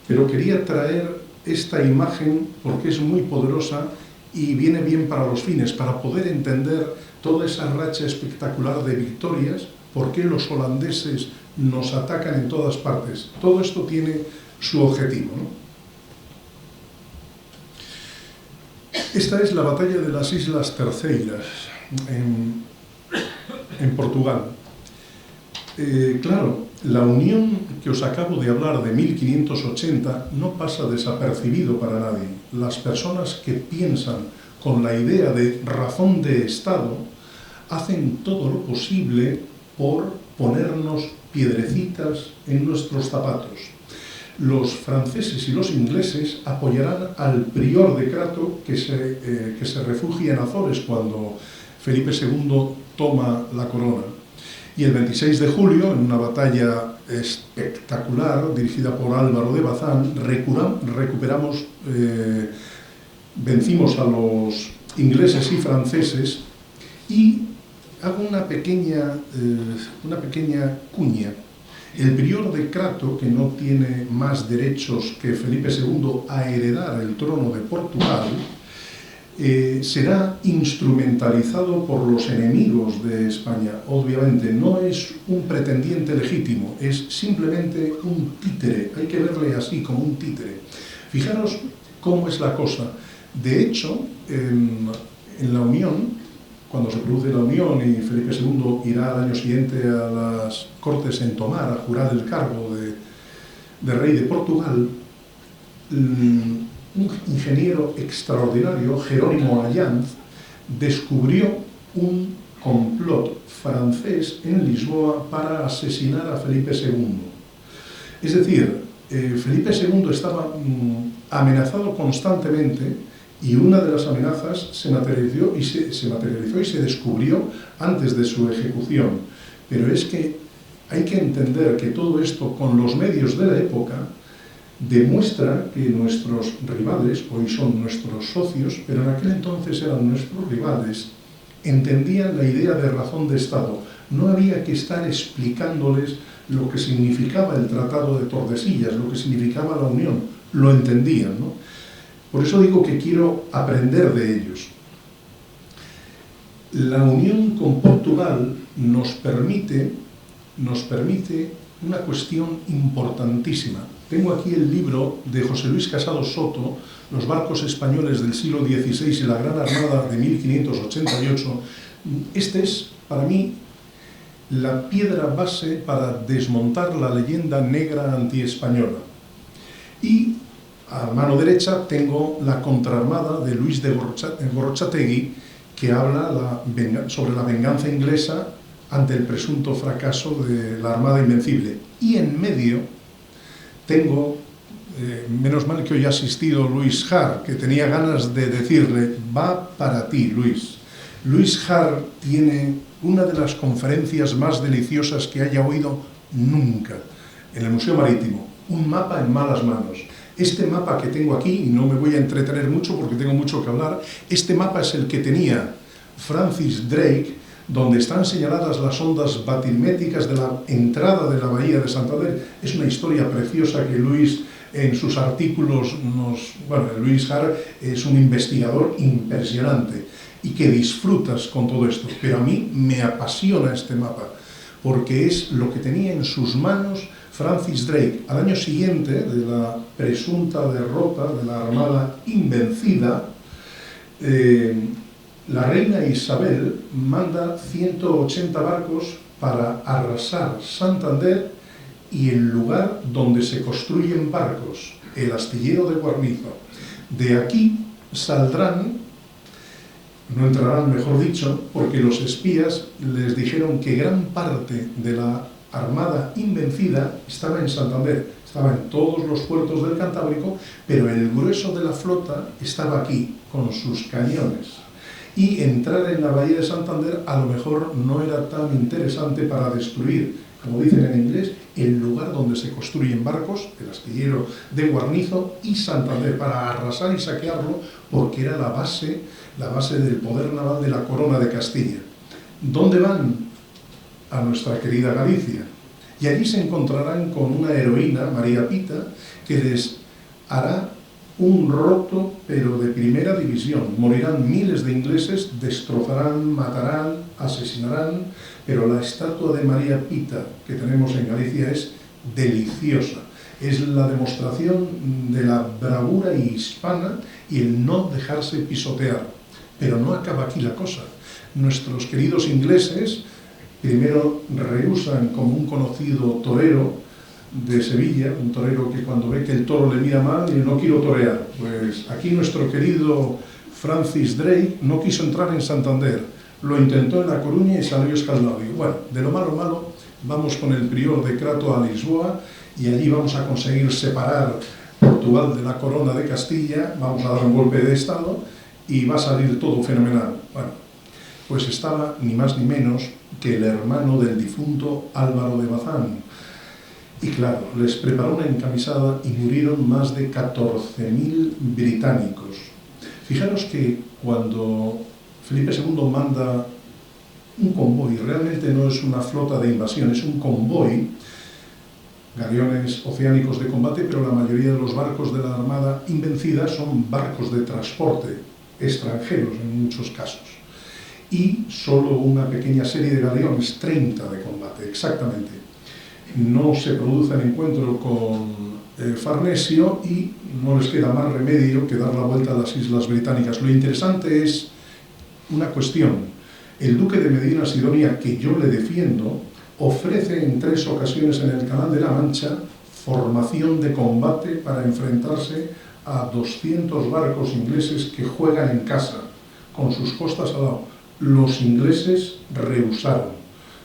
Speaker 2: Pero quería traer esta imagen porque es muy poderosa y viene bien para los fines, para poder entender toda esa racha espectacular de victorias, por qué los holandeses nos atacan en todas partes. Todo esto tiene su objetivo, ¿no? Esta es la batalla de las Islas Terceiras, en Portugal. Claro, la unión que os acabo de hablar de 1580 no pasa desapercibido para nadie. Las personas que piensan con la idea de razón de Estado hacen todo lo posible por ponernos piedrecitas en nuestros zapatos. Los franceses y los ingleses apoyarán al prior de Crato que se refugia en Azores cuando Felipe II toma la corona. Y el 26 de julio, en una batalla espectacular dirigida por Álvaro de Bazán, vencimos a los ingleses y franceses. Y hago una pequeña cuña. El prior de Crato, que no tiene más derechos que Felipe II a heredar el trono de Portugal, será instrumentalizado por los enemigos de España. Obviamente no es un pretendiente legítimo, es simplemente un títere. Hay que verle así, como un títere. Fijaros cómo es la cosa. De hecho, en la Unión, cuando se produce la Unión y Felipe II irá al año siguiente a las Cortes en Tomar a jurar el cargo de rey de Portugal, un ingeniero extraordinario, Jerónimo Allanz, descubrió un complot francés en Lisboa para asesinar a Felipe II. Es decir, Felipe II estaba amenazado constantemente, y una de las amenazas se materializó y se descubrió antes de su ejecución. Pero es que hay que entender que todo esto, con los medios de la época, demuestra que nuestros rivales, hoy son nuestros socios, pero en aquel entonces eran nuestros rivales, entendían la idea de razón de Estado. No había que estar explicándoles lo que significaba el Tratado de Tordesillas, lo que significaba la Unión. Lo entendían, ¿no? Por eso digo que quiero aprender de ellos. La unión con Portugal nos permite una cuestión importantísima. Tengo aquí el libro de José Luis Casado Soto, Los barcos españoles del siglo XVI y la Gran Armada de 1588. Este es, para mí, la piedra base para desmontar la leyenda negra antiespañola. Y a mano derecha tengo la contraarmada de Luis de Gorrochategui, que habla sobre la venganza inglesa ante el presunto fracaso de la Armada Invencible. Y en medio tengo, menos mal que hoy ha asistido Luis Har, que tenía ganas de decirle, va para ti, Luis. Luis Har tiene una de las conferencias más deliciosas que haya oído nunca en el Museo Marítimo, un mapa en malas manos. Este mapa que tengo aquí, y no me voy a entretener mucho porque tengo mucho que hablar, este mapa es el que tenía Francis Drake, donde están señaladas las ondas batimétricas de la entrada de la bahía de Santander. Es una historia preciosa que Luis en sus artículos Luis Har es un investigador impresionante y que disfrutas con todo esto. Pero a mí me apasiona este mapa porque es lo que tenía en sus manos Francis Drake. Al año siguiente de la presunta derrota de la Armada Invencida, la reina Isabel manda 180 barcos para arrasar Santander y el lugar donde se construyen barcos, el astillero de Guarnizo. De aquí saldrán, no entrarán, mejor dicho, porque los espías les dijeron que gran parte de la Armada Invencida estaba en Santander, estaba en todos los puertos del Cantábrico, pero el grueso de la flota estaba aquí, con sus cañones. Y entrar en la bahía de Santander a lo mejor no era tan interesante para destruir, como dicen en inglés, el lugar donde se construyen barcos, el astillero de Guarnizo y Santander, para arrasar y saquearlo, porque era la base del poder naval de la Corona de Castilla. ¿Dónde van? A nuestra querida Galicia. Y allí se encontrarán con una heroína, María Pita, que les hará un roto, pero de primera división. Morirán miles de ingleses, destrozarán, matarán, asesinarán, pero la estatua de María Pita que tenemos en Galicia es deliciosa. Es la demostración de la bravura hispana y el no dejarse pisotear. Pero no acaba aquí la cosa. Nuestros queridos ingleses primero rehusan, como un conocido torero de Sevilla, un torero que cuando ve que el toro le mira mal, dice, no quiero torear. Pues aquí nuestro querido Francis Drake no quiso entrar en Santander, lo intentó en La Coruña y salió escaldado. Y bueno, de lo malo, vamos con el prior de Crato a Lisboa y allí vamos a conseguir separar Portugal de la Corona de Castilla, vamos a dar un golpe de estado y va a salir todo fenomenal. Bueno, pues estaba ni más ni menos que el hermano del difunto Álvaro de Bazán. Y claro, les preparó una encamisada y murieron más de 14.000 británicos. Fijaros que cuando Felipe II manda un convoy, realmente no es una flota de invasión, es un convoy, galeones oceánicos de combate, pero la mayoría de los barcos de la Armada Invencida son barcos de transporte extranjeros en muchos casos. Y solo una pequeña serie de galeones, 30 de combate, exactamente. No se produce el encuentro con Farnesio y no les queda más remedio que dar la vuelta a las Islas Británicas. Lo interesante es una cuestión. El duque de Medina Sidonia, que yo le defiendo, ofrece en 3 ocasiones en el Canal de la Mancha formación de combate para enfrentarse a 200 barcos ingleses que juegan en casa, con sus costas al lado. Los ingleses rehusaron.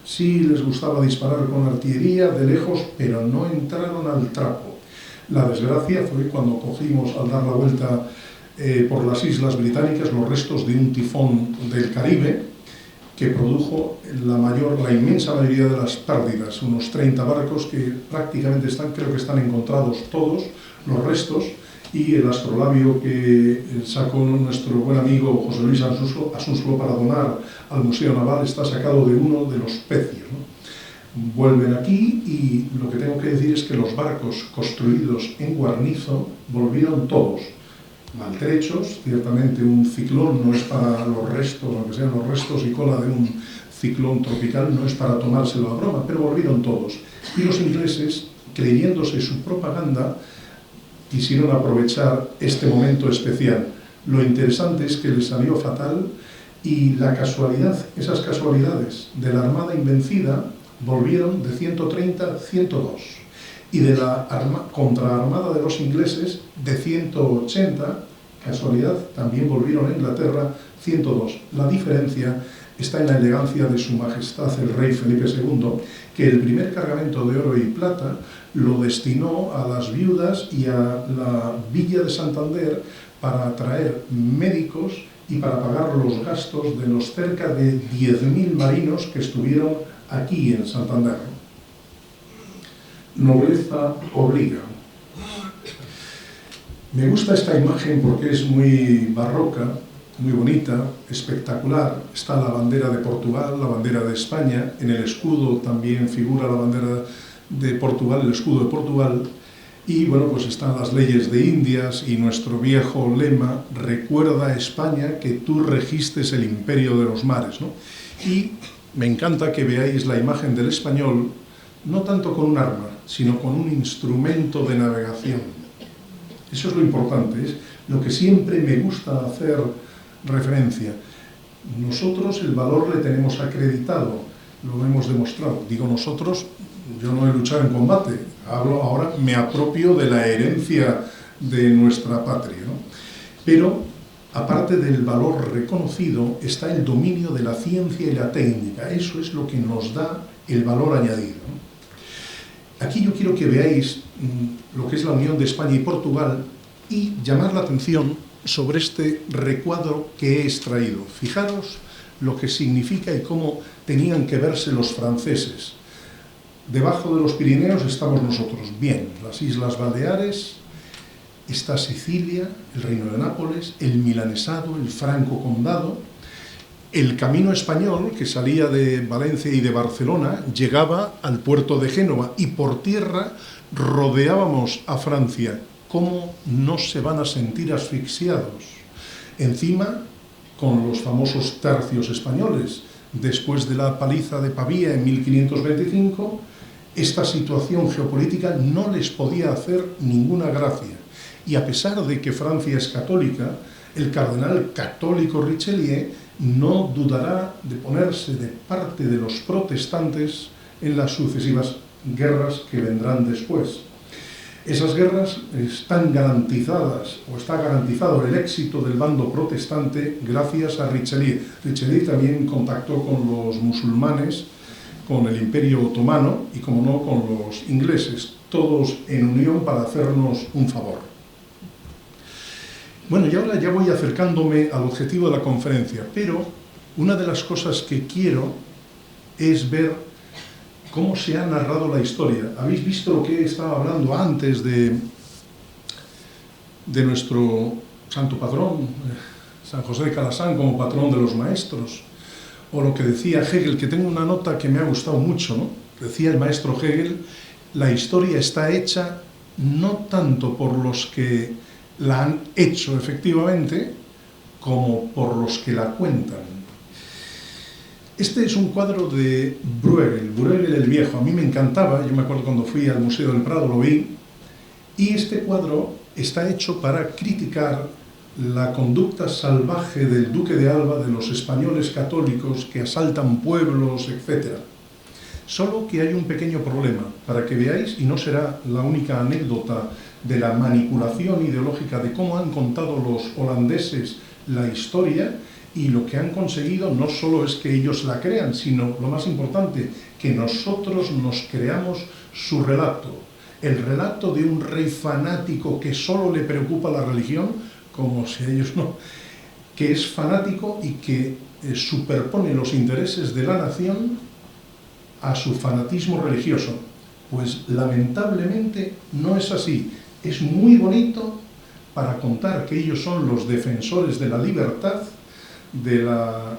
Speaker 2: Sí les gustaba disparar con artillería de lejos, pero no entraron al trapo. La desgracia fue cuando cogimos, al dar la vuelta por las Islas Británicas, los restos de un tifón del Caribe, que produjo la inmensa mayoría de las pérdidas, unos 30 barcos que prácticamente creo que están encontrados todos, los restos, y el astrolabio que sacó nuestro buen amigo José Luis Asunsolo para donar al Museo Naval está sacado de uno de los pecios, ¿no? Vuelven aquí y lo que tengo que decir es que los barcos construidos en Guarnizo volvieron todos maltrechos. Ciertamente un ciclón no es para los restos, aunque sean los restos y cola de un ciclón tropical, no es para tomárselo a broma, pero volvieron todos. Y los ingleses, creyéndose su propaganda, quisieron aprovechar este momento especial. Lo interesante es que les salió fatal y la casualidad, esas casualidades de la Armada Invencida volvieron de 130 a 102. Y de la contraarmada de los ingleses, de 180, casualidad, también volvieron a Inglaterra 102. La diferencia está en la elegancia de su majestad el rey Felipe II, que el primer cargamento de oro y plata lo destinó a las viudas y a la Villa de Santander para atraer médicos y para pagar los gastos de los cerca de 10.000 marinos que estuvieron aquí en Santander. Nobleza obliga. Me gusta esta imagen porque es muy barroca, muy bonita, espectacular. Está la bandera de Portugal, la bandera de España, en el escudo también figura la bandera de Portugal, el escudo de Portugal, y bueno, pues están las leyes de Indias y nuestro viejo lema, recuerda a España que tú registes el imperio de los mares, ¿no? Y me encanta que veáis la imagen del español, no tanto con un arma, sino con un instrumento de navegación. Eso es lo importante, es lo que siempre me gusta hacer referencia. Nosotros el valor le tenemos acreditado, lo hemos demostrado. Digo nosotros, yo no he luchado en combate, hablo ahora, me apropio de la herencia de nuestra patria, ¿no? Pero, aparte del valor reconocido, está el dominio de la ciencia y la técnica. Eso es lo que nos da el valor añadido, ¿no? Aquí yo quiero que veáis lo que es la unión de España y Portugal y llamar la atención sobre este recuadro que he extraído. Fijaros lo que significa y cómo tenían que verse los franceses. Debajo de los Pirineos estamos nosotros. Bien, las Islas Baleares, está Sicilia, el Reino de Nápoles, el Milanesado, el Franco Condado. El camino español, que salía de Valencia y de Barcelona, llegaba al puerto de Génova y por tierra rodeábamos a Francia. ¿Cómo no se van a sentir asfixiados? Encima, con los famosos tercios españoles, después de la paliza de Pavía en 1525, esta situación geopolítica no les podía hacer ninguna gracia. Y a pesar de que Francia es católica, el cardenal católico Richelieu no dudará de ponerse de parte de los protestantes en las sucesivas guerras que vendrán después. Esas guerras están garantizadas, o está garantizado el éxito del bando protestante gracias a Richelieu. Richelieu también contactó con los musulmanes, con el Imperio Otomano y, como no, con los ingleses, todos en unión para hacernos un favor. Bueno, y ahora ya voy acercándome al objetivo de la conferencia, pero Una de las cosas que quiero es ver cómo se ha narrado la historia. Habéis visto lo que estaba hablando antes de nuestro santo patrón, San José de Calasán, como patrón de los maestros, o lo que decía Hegel, que tengo una nota que me ha gustado mucho, ¿no? Decía el maestro Hegel, la historia está hecha no tanto por los que la han hecho efectivamente, como por los que la cuentan. Este es un cuadro de Bruegel el Viejo. A mí me encantaba, yo me acuerdo cuando fui al Museo del Prado, lo vi, y este cuadro está hecho para criticar la conducta salvaje del duque de Alba, de los españoles católicos que asaltan pueblos, etc. Solo que hay un pequeño problema, para que veáis, y no será la única anécdota de la manipulación ideológica de cómo han contado los holandeses la historia, y lo que han conseguido no solo es que ellos la crean, sino, lo más importante, que nosotros nos creamos su relato. El relato de un rey fanático que solo le preocupa la religión, como si a ellos no, que es fanático y que superpone los intereses de la nación a su fanatismo religioso. Pues lamentablemente no es así. Es muy bonito para contar que ellos son los defensores de la libertad, la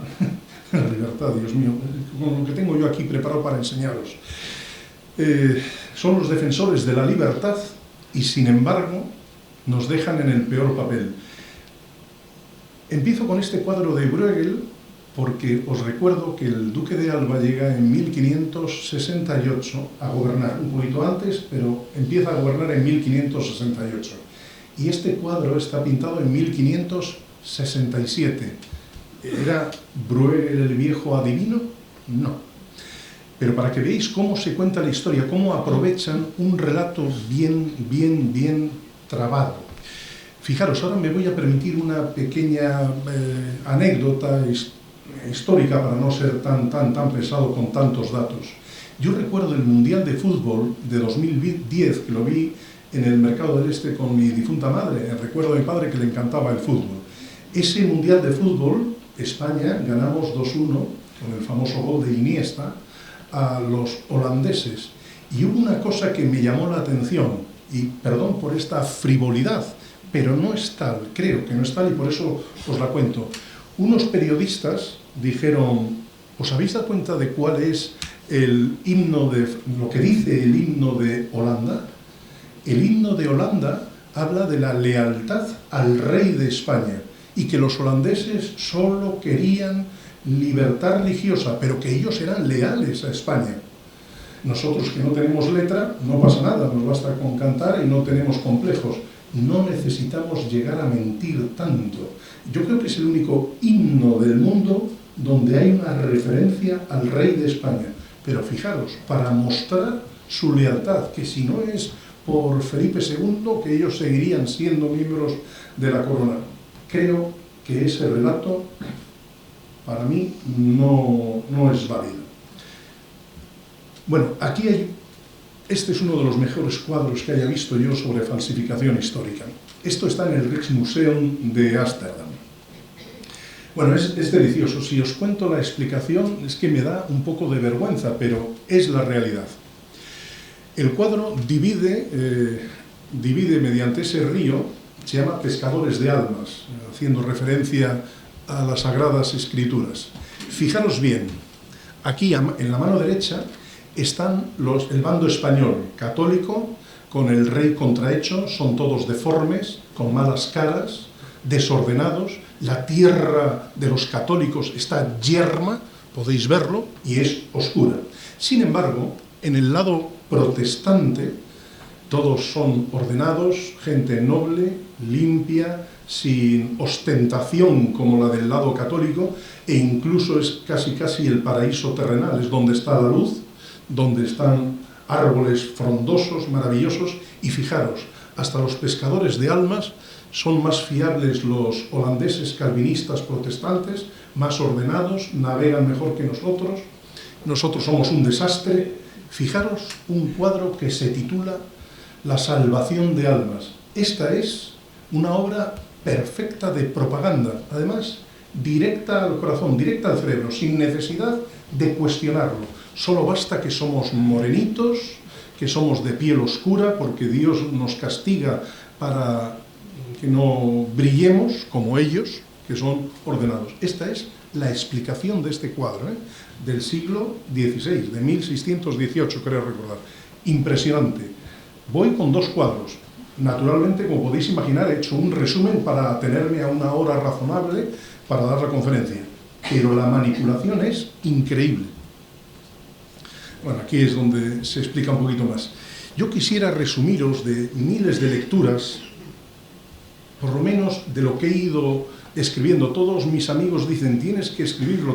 Speaker 2: libertad, Dios mío, con lo que tengo yo aquí preparado para enseñaros. Son los defensores de la libertad y, sin embargo, nos dejan en el peor papel. Empiezo con este cuadro de Bruegel porque os recuerdo que el duque de Alba llega en 1568 a gobernar, un poquito antes, pero empieza a gobernar en 1568. Y este cuadro está pintado en 1567. ¿Era Bruegel el Viejo adivino? No. Pero para que veáis cómo se cuenta la historia, cómo aprovechan un relato bien trabado. Fijaros, ahora me voy a permitir una pequeña anécdota histórica para no ser tan pesado con tantos datos. Yo recuerdo el Mundial de Fútbol de 2010, que lo vi en el Mercado del Este con mi difunta madre. Recuerdo a mi padre que le encantaba el fútbol. Ese Mundial de Fútbol, España, ganamos 2-1 con el famoso gol de Iniesta a los holandeses. Y hubo una cosa que me llamó la atención, y perdón por esta frivolidad, pero no es tal, creo que no es tal, y por eso os la cuento. Unos periodistas dijeron, ¿os habéis dado cuenta de cuál es el himno de, lo que dice el himno de Holanda? El himno de Holanda habla de la lealtad al rey de España, y que los holandeses solo querían libertad religiosa, pero que ellos eran leales a España. Nosotros, que no tenemos letra, no pasa nada, nos basta con cantar y no tenemos complejos. No necesitamos llegar a mentir tanto. Yo creo que es el único himno del mundo donde hay una referencia al rey de España. Pero fijaros, para mostrar su lealtad, que si no es por Felipe II, que ellos seguirían siendo miembros de la corona. Creo que ese relato, para mí, no es válido. Bueno, aquí hay... Este es uno de los mejores cuadros que haya visto yo sobre falsificación histórica. Esto está en el Rijksmuseum de Ámsterdam. Bueno, es delicioso. Si os cuento la explicación, es que me da un poco de vergüenza, pero es la realidad. El cuadro divide mediante ese río, se llama Pescadores de Almas, haciendo referencia a las Sagradas Escrituras. Fijaros bien, aquí en la mano derecha están el bando español católico, con el rey contrahecho, son todos deformes, con malas caras, desordenados. La tierra de los católicos está yerma, podéis verlo, y es oscura. Sin embargo, en el lado protestante, todos son ordenados, gente noble, limpia, sin ostentación como la del lado católico, e incluso es casi el paraíso terrenal, es donde está la luz, donde están árboles frondosos, maravillosos, y fijaros, hasta los pescadores de almas son más fiables los holandeses calvinistas protestantes, más ordenados, navegan mejor que nosotros. Nosotros somos un desastre. Fijaros un cuadro que se titula La salvación de almas. Esta es una obra perfecta de propaganda. Además, directa al corazón, directa al cerebro, sin necesidad de cuestionarlo. Solo basta que somos morenitos, que somos de piel oscura, porque Dios nos castiga para que no brillemos como ellos, que son ordenados. Esta es la explicación de este cuadro, del siglo XVI, de 1618, creo recordar. Impresionante. Voy con dos cuadros. Naturalmente, como podéis imaginar, he hecho un resumen para tenerme a una hora razonable para dar la conferencia. Pero la manipulación es increíble. Bueno, aquí es donde se explica un poquito más. Yo quisiera resumiros de miles de lecturas, por lo menos de lo que he ido escribiendo. Todos mis amigos dicen, tienes que escribirlo.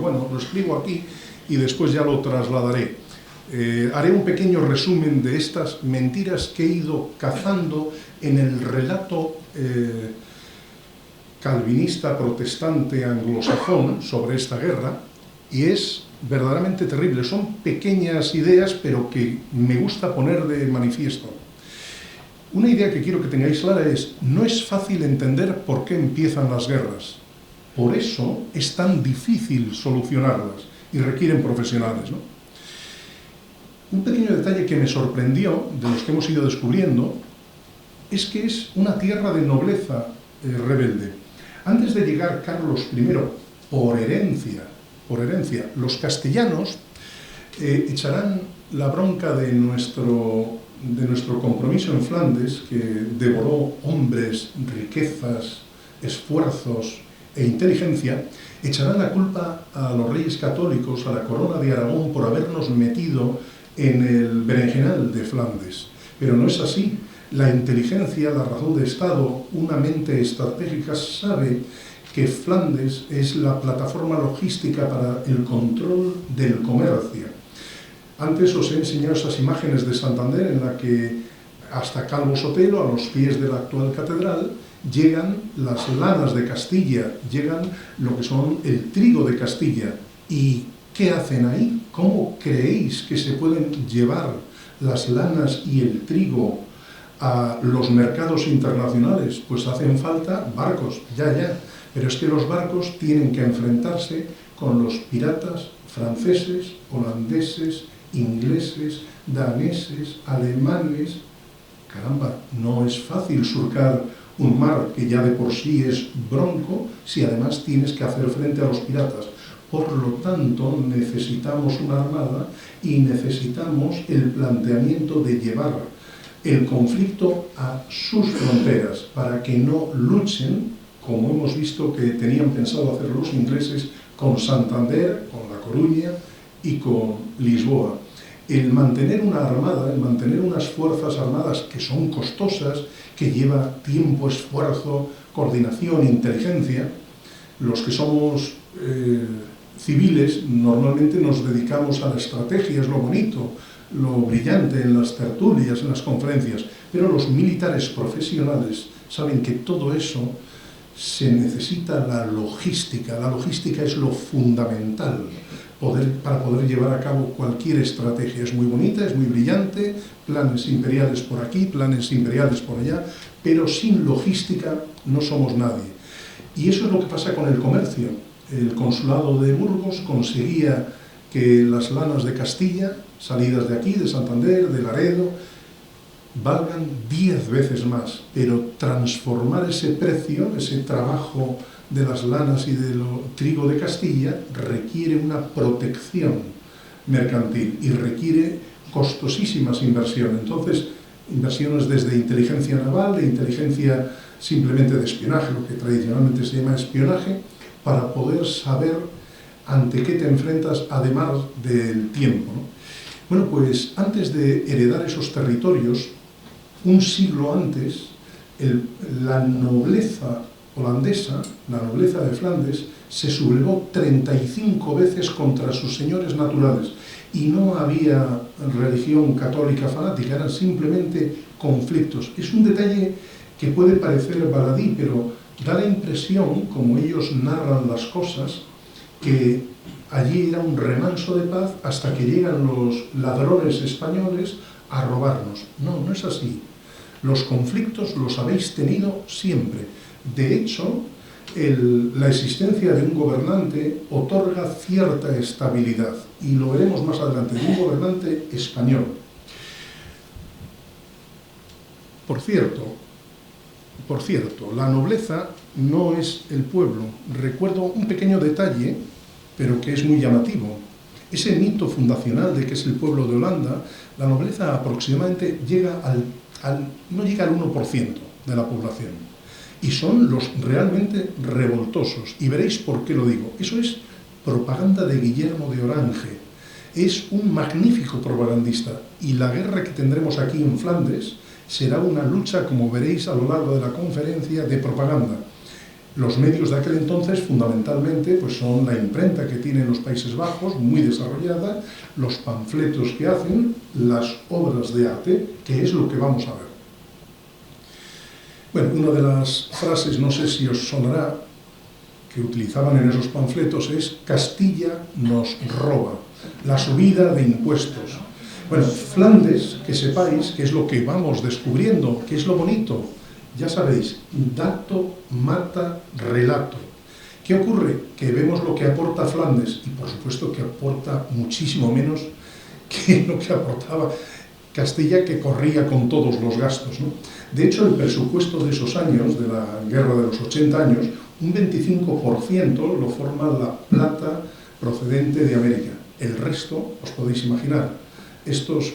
Speaker 2: Bueno, lo escribo aquí y después ya lo trasladaré. Haré un pequeño resumen de estas mentiras que he ido cazando en el relato calvinista, protestante, anglosajón sobre esta guerra, y es verdaderamente terrible. Son pequeñas ideas, pero que me gusta poner de manifiesto. Una idea que quiero que tengáis clara es, no es fácil entender por qué empiezan las guerras. Por eso es tan difícil solucionarlas y requieren profesionales, ¿no? Un pequeño detalle que me sorprendió, de los que hemos ido descubriendo, es que es una tierra de nobleza rebelde. Antes de llegar Carlos I, por herencia, los castellanos echarán la bronca de nuestro compromiso en Flandes, que devoró hombres, riquezas, esfuerzos e inteligencia, echarán la culpa a los reyes católicos, a la corona de Aragón, por habernos metido en el berenjenal de Flandes. Pero no es así. La inteligencia, la razón de Estado, una mente estratégica sabe que Flandes es la plataforma logística para el control del comercio. Antes os he enseñado esas imágenes de Santander en la que hasta Calvo Sotelo, a los pies de la actual catedral, llegan las lanas de Castilla, llegan lo que son el trigo de Castilla. ¿Y qué hacen ahí? ¿Cómo creéis que se pueden llevar las lanas y el trigo a los mercados internacionales? Pues hacen falta barcos, ya. Pero es que los barcos tienen que enfrentarse con los piratas franceses, holandeses, ingleses, daneses, alemanes. Caramba, no es fácil surcar un mar que ya de por sí es bronco, si además tienes que hacer frente a los piratas. Por lo tanto, necesitamos una armada y necesitamos el planteamiento de llevar el conflicto a sus fronteras, para que no luchen, como hemos visto que tenían pensado hacer los ingleses con Santander, con La Coruña y con Lisboa. El mantener una armada, el mantener unas fuerzas armadas que son costosas, que lleva tiempo, esfuerzo, coordinación, inteligencia. Los que somos civiles normalmente nos dedicamos a la estrategia, es lo bonito, lo brillante en las tertulias, en las conferencias, pero los militares profesionales saben que todo eso se necesita la logística es lo fundamental para poder llevar a cabo cualquier estrategia. Es muy bonita, es muy brillante, planes imperiales por aquí, planes imperiales por allá, pero sin logística no somos nadie. Y eso es lo que pasa con el comercio. El consulado de Burgos conseguía que las lanas de Castilla, salidas de aquí, de Santander, de Laredo, valgan 10 veces más, pero transformar ese precio, ese trabajo de las lanas y del trigo de Castilla, requiere una protección mercantil y requiere costosísimas inversiones. Entonces, inversiones desde inteligencia naval, de inteligencia simplemente de espionaje, lo que tradicionalmente se llama espionaje, para poder saber ante qué te enfrentas, además del tiempo, ¿no? Bueno, pues antes de heredar esos territorios, un siglo antes, la nobleza holandesa, la nobleza de Flandes, se sublevó 35 veces contra sus señores naturales, y no había religión católica fanática, eran simplemente conflictos. Es un detalle que puede parecer baladí, pero da la impresión, como ellos narran las cosas, que allí era un remanso de paz hasta que llegan los ladrones españoles a robarnos. No, no es así. Los conflictos los habéis tenido siempre. De hecho, la existencia de un gobernante otorga cierta estabilidad, y lo veremos más adelante, de un gobernante español. Por cierto, la nobleza no es el pueblo. Recuerdo un pequeño detalle, pero que es muy llamativo. Ese mito fundacional de que es el pueblo de Holanda, la nobleza aproximadamente no llega al 1% de la población. Y son los realmente revoltosos. Y veréis por qué lo digo. Eso es propaganda de Guillermo de Orange. Es un magnífico propagandista. Y la guerra que tendremos aquí en Flandes será una lucha, como veréis a lo largo de la conferencia, de propaganda. Los medios de aquel entonces, fundamentalmente, pues son la imprenta que tienen los Países Bajos, muy desarrollada, los panfletos que hacen, las obras de arte, que es lo que vamos a ver. Bueno, una de las frases, no sé si os sonará, que utilizaban en esos panfletos es «Castilla nos roba», la subida de impuestos. Bueno, Flandes, que sepáis que es lo que vamos descubriendo, que es lo bonito. Ya sabéis, dato mata relato. ¿Qué ocurre? Que vemos lo que aporta Flandes, y por supuesto que aporta muchísimo menos que lo que aportaba Castilla, que corría con todos los gastos, ¿no? De hecho, el presupuesto de esos años, de la guerra de los 80 años, un 25% lo forma la plata procedente de América. El resto, os podéis imaginar, estos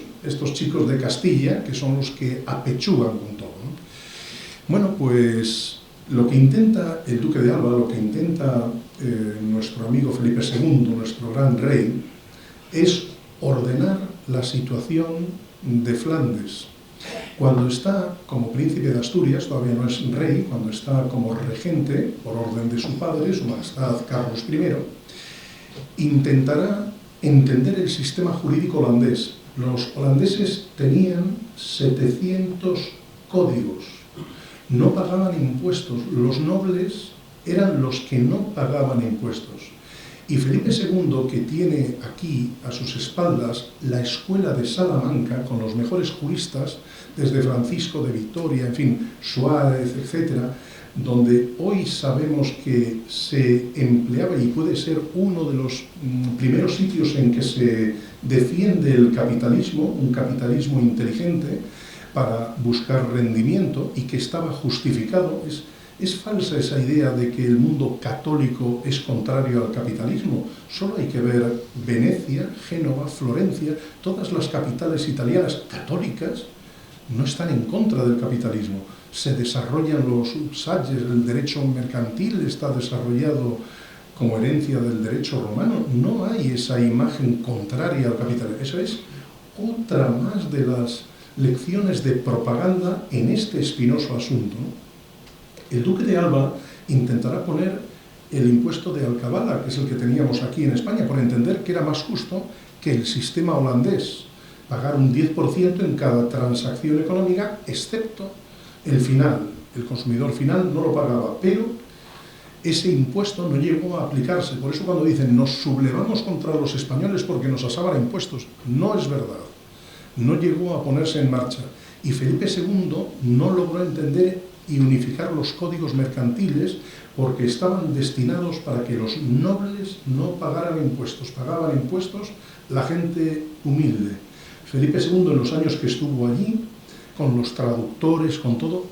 Speaker 2: chicos de Castilla, que son los que apechugan con todo, ¿no? Bueno, pues lo que intenta el duque de Alba, lo que intenta nuestro amigo Felipe II, nuestro gran rey, es ordenar la situación de Flandes. Cuando está como príncipe de Asturias, todavía no es rey, cuando está como regente, por orden de su padre, su majestad Carlos I, intentará entender el sistema jurídico holandés. Los holandeses tenían 700 códigos, no pagaban impuestos, los nobles eran los que no pagaban impuestos. Y Felipe II, que tiene aquí a sus espaldas la escuela de Salamanca, con los mejores juristas, desde Francisco de Vitoria, en fin, Suárez, etc., donde hoy sabemos que se empleaba y puede ser uno de los primeros sitios en que se defiende el capitalismo, un capitalismo inteligente para buscar rendimiento y que estaba justificado. Es falsa esa idea de que el mundo católico es contrario al capitalismo. Solo hay que ver Venecia, Génova, Florencia, todas las capitales italianas católicas no están en contra del capitalismo. Se desarrollan los usages, el derecho mercantil está desarrollado como herencia del derecho romano. No hay esa imagen contraria al capitalismo. Eso es otra más de las lecciones de propaganda en este espinoso asunto, ¿no? El duque de Alba intentará poner el impuesto de alcabala, que es el que teníamos aquí en España, por entender que era más justo que el sistema holandés, pagar un 10% en cada transacción económica, excepto el final. El consumidor final no lo pagaba, pero ese impuesto no llegó a aplicarse. Por eso cuando dicen nos sublevamos contra los españoles porque nos asaban impuestos, no es verdad. No llegó a ponerse en marcha. Y Felipe II no logró entender y unificar los códigos mercantiles porque estaban destinados para que los nobles no pagaran impuestos. Pagaban impuestos la gente humilde. Felipe II, en los años que estuvo allí, con los traductores, con todo,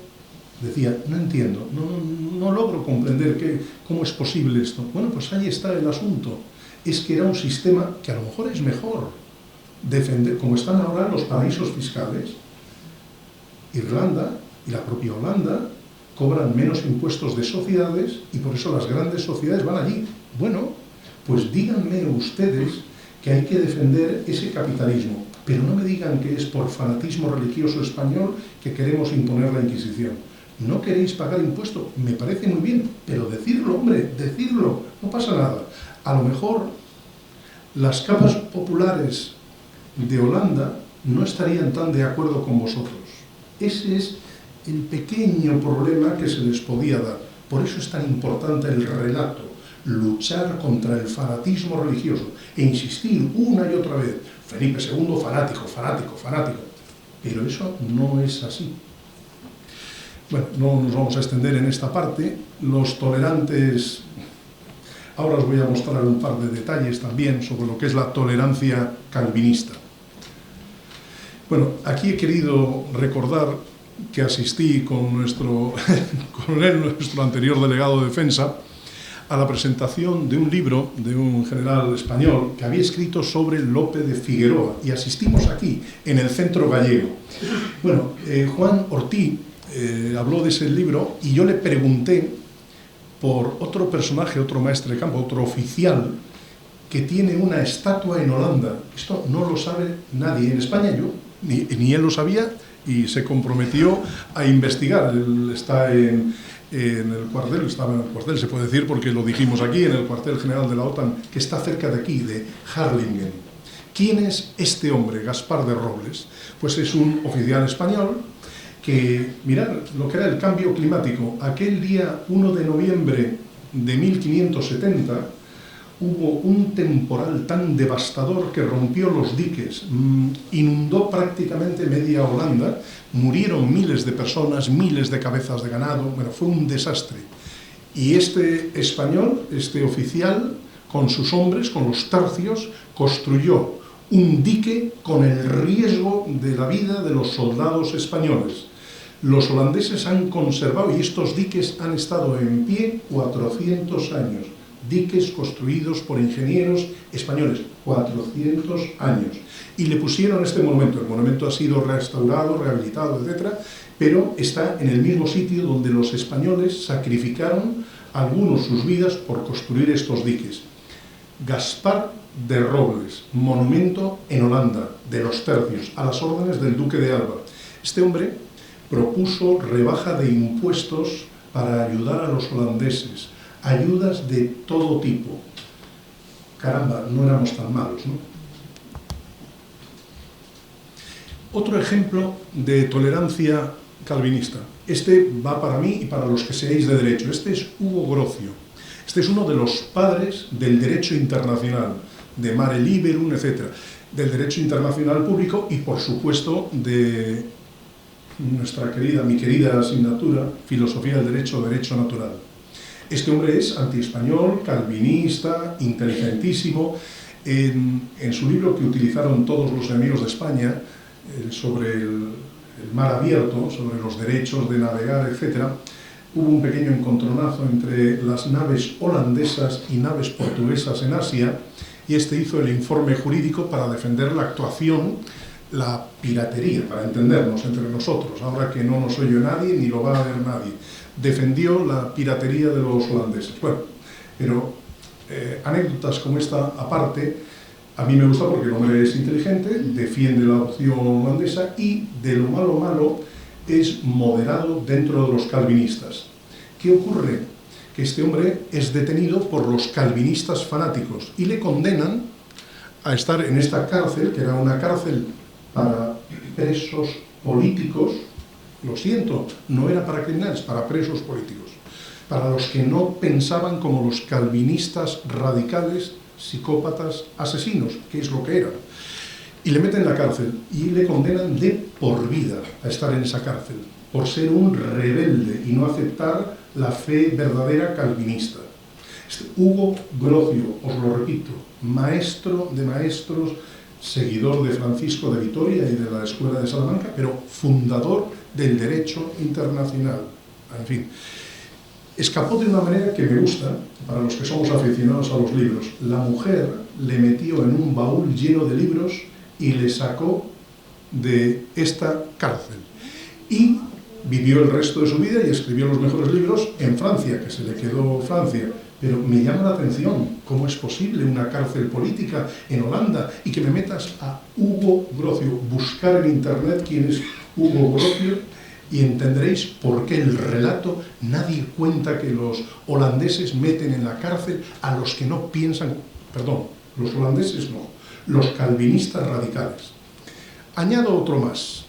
Speaker 2: decía, no entiendo, no logro comprender cómo es posible esto. Bueno, pues ahí está el asunto. Es que era un sistema que a lo mejor es mejor defender, como están ahora los paraísos fiscales. Irlanda y la propia Holanda cobran menos impuestos de sociedades y por eso las grandes sociedades van allí. Bueno, pues díganme ustedes que hay que defender ese capitalismo, pero no me digan que es por fanatismo religioso español que queremos imponer la Inquisición. ¿No queréis pagar impuestos? Me parece muy bien, pero decirlo, hombre, decirlo, no pasa nada. A lo mejor las capas populares de Holanda no estarían tan de acuerdo con vosotros. Ese es el pequeño problema que se les podía dar. Por eso es tan importante el relato, luchar contra el fanatismo religioso e insistir una y otra vez, Felipe II fanático, fanático, fanático. Pero eso no es así. Bueno, no nos vamos a extender en esta parte. Los tolerantes, ahora os voy a mostrar un par de detalles también sobre lo que es la tolerancia calvinista. Bueno, aquí he querido recordar que asistí con nuestro coronel, nuestro anterior delegado de defensa, a la presentación de un libro de un general español que había escrito sobre Lope de Figueroa, y asistimos aquí, en el Centro Gallego. Bueno, Juan Ortí habló de ese libro y yo le pregunté por otro personaje, otro maestre de campo, otro oficial, que tiene una estatua en Holanda. Esto no lo sabe nadie en España, yo, ni él lo sabía, y se comprometió a investigar. Él está en el cuartel, estaba en el cuartel, se puede decir porque lo dijimos aquí, en el cuartel general de la OTAN, que está cerca de aquí, de Harlingen. ¿Quién es este hombre, Gaspar de Robles? Pues es un oficial español que, mirad lo que era el cambio climático. Aquel día 1 de noviembre de 1570 hubo un temporal tan devastador que rompió los diques, inundó prácticamente media Holanda, murieron miles de personas, miles de cabezas de ganado, bueno, fue un desastre. Y este español, este oficial, con sus hombres, con los tercios, construyó un dique con el riesgo de la vida de los soldados españoles. Los holandeses han conservado, y estos diques han estado en pie 400 años. Diques construidos por ingenieros españoles, 400 años. Y le pusieron este monumento. El monumento ha sido restaurado, rehabilitado, etc., pero está en el mismo sitio donde los españoles sacrificaron algunos sus vidas por construir estos diques. Gaspar de Robles, monumento en Holanda, de los tercios, a las órdenes del duque de Alba. Este hombre propuso rebaja de impuestos para ayudar a los holandeses, ayudas de todo tipo. Caramba, no éramos tan malos, ¿no? Otro ejemplo de tolerancia calvinista. Este va para mí y para los que seáis de derecho. Este es Hugo Grocio. Este es uno de los padres del derecho internacional, de Mare Liberum, etc., del derecho internacional público y, por supuesto, de mi querida asignatura, Filosofía del Derecho, Derecho Natural. Este hombre es antiespañol, calvinista, inteligentísimo. En su libro que utilizaron todos los enemigos de España, sobre el mar abierto, sobre los derechos de navegar, etc., hubo un pequeño encontronazo entre las naves holandesas y naves portuguesas en Asia, y este hizo el informe jurídico para defender la actuación, la piratería, para entendernos entre nosotros, ahora que no nos oye nadie ni lo va a ver nadie. Defendió la piratería de los holandeses. Bueno, pero anécdotas como esta aparte, a mí me gusta porque el hombre es inteligente, defiende la opción holandesa y, de lo malo, es moderado dentro de los calvinistas. ¿Qué ocurre? Que este hombre es detenido por los calvinistas fanáticos y le condenan a estar en esta cárcel, que era una cárcel para presos políticos. Lo siento, no era para criminales, para presos políticos, para los que no pensaban como los calvinistas radicales, psicópatas, asesinos, que es lo que eran. Y le meten en la cárcel y le condenan de por vida a estar en esa cárcel, por ser un rebelde y no aceptar la fe verdadera calvinista. Hugo Grocio, os lo repito, maestro de maestros, seguidor de Francisco de Vitoria y de la Escuela de Salamanca, pero fundador del derecho internacional. En fin, escapó de una manera que me gusta, para los que somos aficionados a los libros. La mujer le metió en un baúl lleno de libros y le sacó de esta cárcel. Y vivió el resto de su vida y escribió los mejores libros en Francia, que se le quedó Francia. Pero me llama la atención cómo es posible una cárcel política en Holanda y que me metas a Hugo Grocio. Buscar en internet quién es Hugo Grocio y entenderéis por qué el relato nadie cuenta que los holandeses meten en la cárcel a los que no piensan, perdón, los holandeses no, los calvinistas radicales. Añado otro más.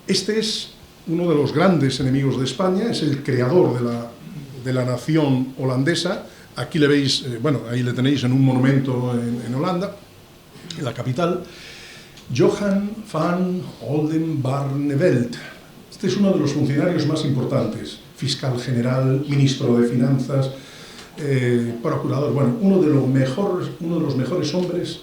Speaker 2: Este es uno de los grandes enemigos de España, es el creador de la nación holandesa. Aquí le veis, bueno, ahí le tenéis en un monumento en Holanda, en la capital. Johan van Oldenbarnevelt, Este es uno de los funcionarios más importantes, fiscal general, ministro de Finanzas, procurador, bueno, uno de los mejores hombres,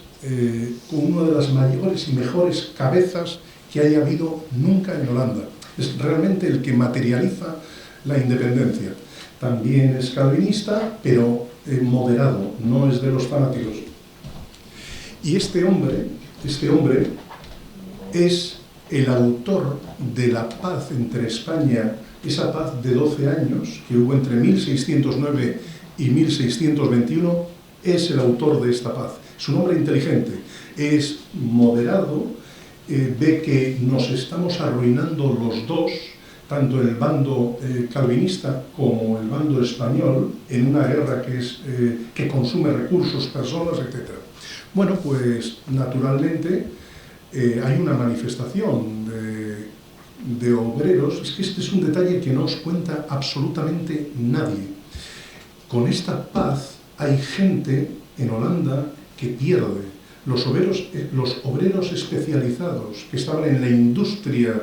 Speaker 2: con una de las mayores y mejores cabezas que haya habido nunca en Holanda. Es realmente el que materializa la independencia. También es calvinista, pero moderado, no es de los fanáticos. Y este hombre es el autor de la paz entre España, esa paz de 12 años que hubo entre 1609 y 1621, es el autor de esta paz. Es un hombre inteligente, es moderado, ve que nos estamos arruinando los dos, tanto el bando calvinista como el bando español, en una guerra que consume recursos, personas, etc. Bueno, pues naturalmente hay una manifestación de obreros. Es que este es un detalle que no os cuenta absolutamente nadie. Con esta paz hay gente en Holanda que pierde. Los obreros especializados que estaban en la industria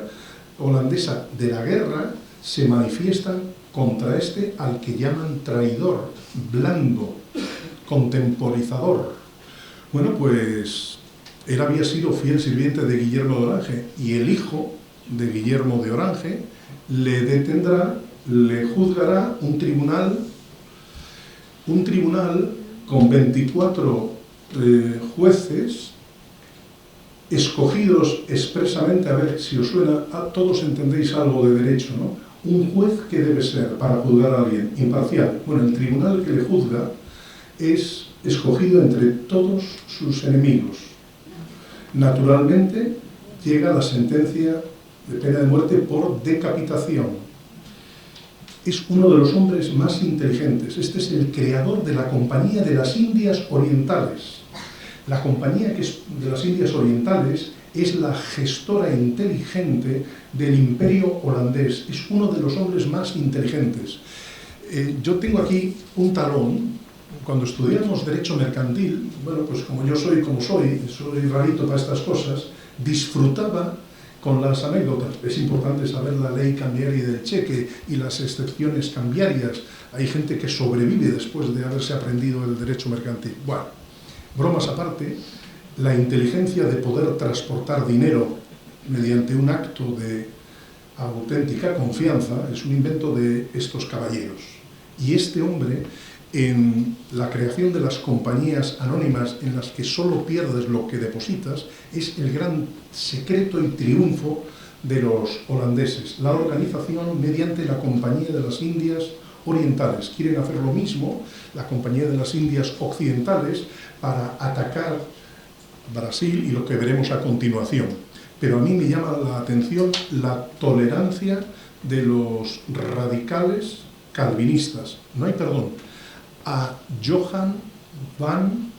Speaker 2: holandesa de la guerra se manifiestan contra este al que llaman traidor, blando, contemporizador. Bueno, pues él había sido fiel sirviente de Guillermo de Orange y el hijo de Guillermo de Orange le detendrá, le juzgará un tribunal con 24 jueces escogidos expresamente, a ver si os suena, todos entendéis algo de derecho, ¿no? Un juez que debe ser, para juzgar a alguien, imparcial. Bueno, el tribunal que le juzga es escogido entre todos sus enemigos. Naturalmente, llega la sentencia de pena de muerte por decapitación. Es uno de los hombres más inteligentes. Este es el creador de la Compañía de las Indias Orientales. La Compañía de las Indias Orientales es la gestora inteligente del imperio holandés. Es uno de los hombres más inteligentes. Yo tengo aquí un talón. Cuando estudiamos Derecho Mercantil, bueno, pues como yo soy como soy rarito para estas cosas, disfrutaba con las anécdotas. Es importante saber la ley cambiaria del cheque y las excepciones cambiarias. Hay gente que sobrevive después de haberse aprendido el derecho mercantil. Bueno, bromas aparte, la inteligencia de poder transportar dinero mediante un acto de auténtica confianza es un invento de estos caballeros. Y este hombre, en la creación de las compañías anónimas en las que solo pierdes lo que depositas, es el gran secreto y triunfo de los holandeses. La organización mediante la Compañía de las Indias Orientales. Quieren hacer lo mismo, la Compañía de las Indias Occidentales, para atacar Brasil y lo que veremos a continuación. Pero a mí me llama la atención la tolerancia de los radicales calvinistas. No hay perdón. A Johan van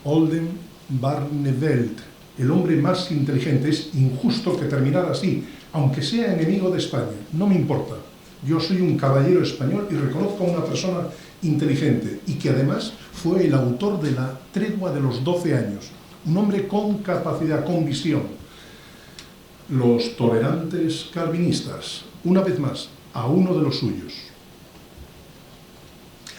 Speaker 2: Oldenbarnevelt, el hombre más inteligente. Es injusto que terminara así, aunque sea enemigo de España, no me importa. Yo soy un caballero español y reconozco a una persona inteligente y que además fue el autor de la tregua de los 12 años, un hombre con capacidad, con visión. Los tolerantes calvinistas, una vez más, a uno de los suyos.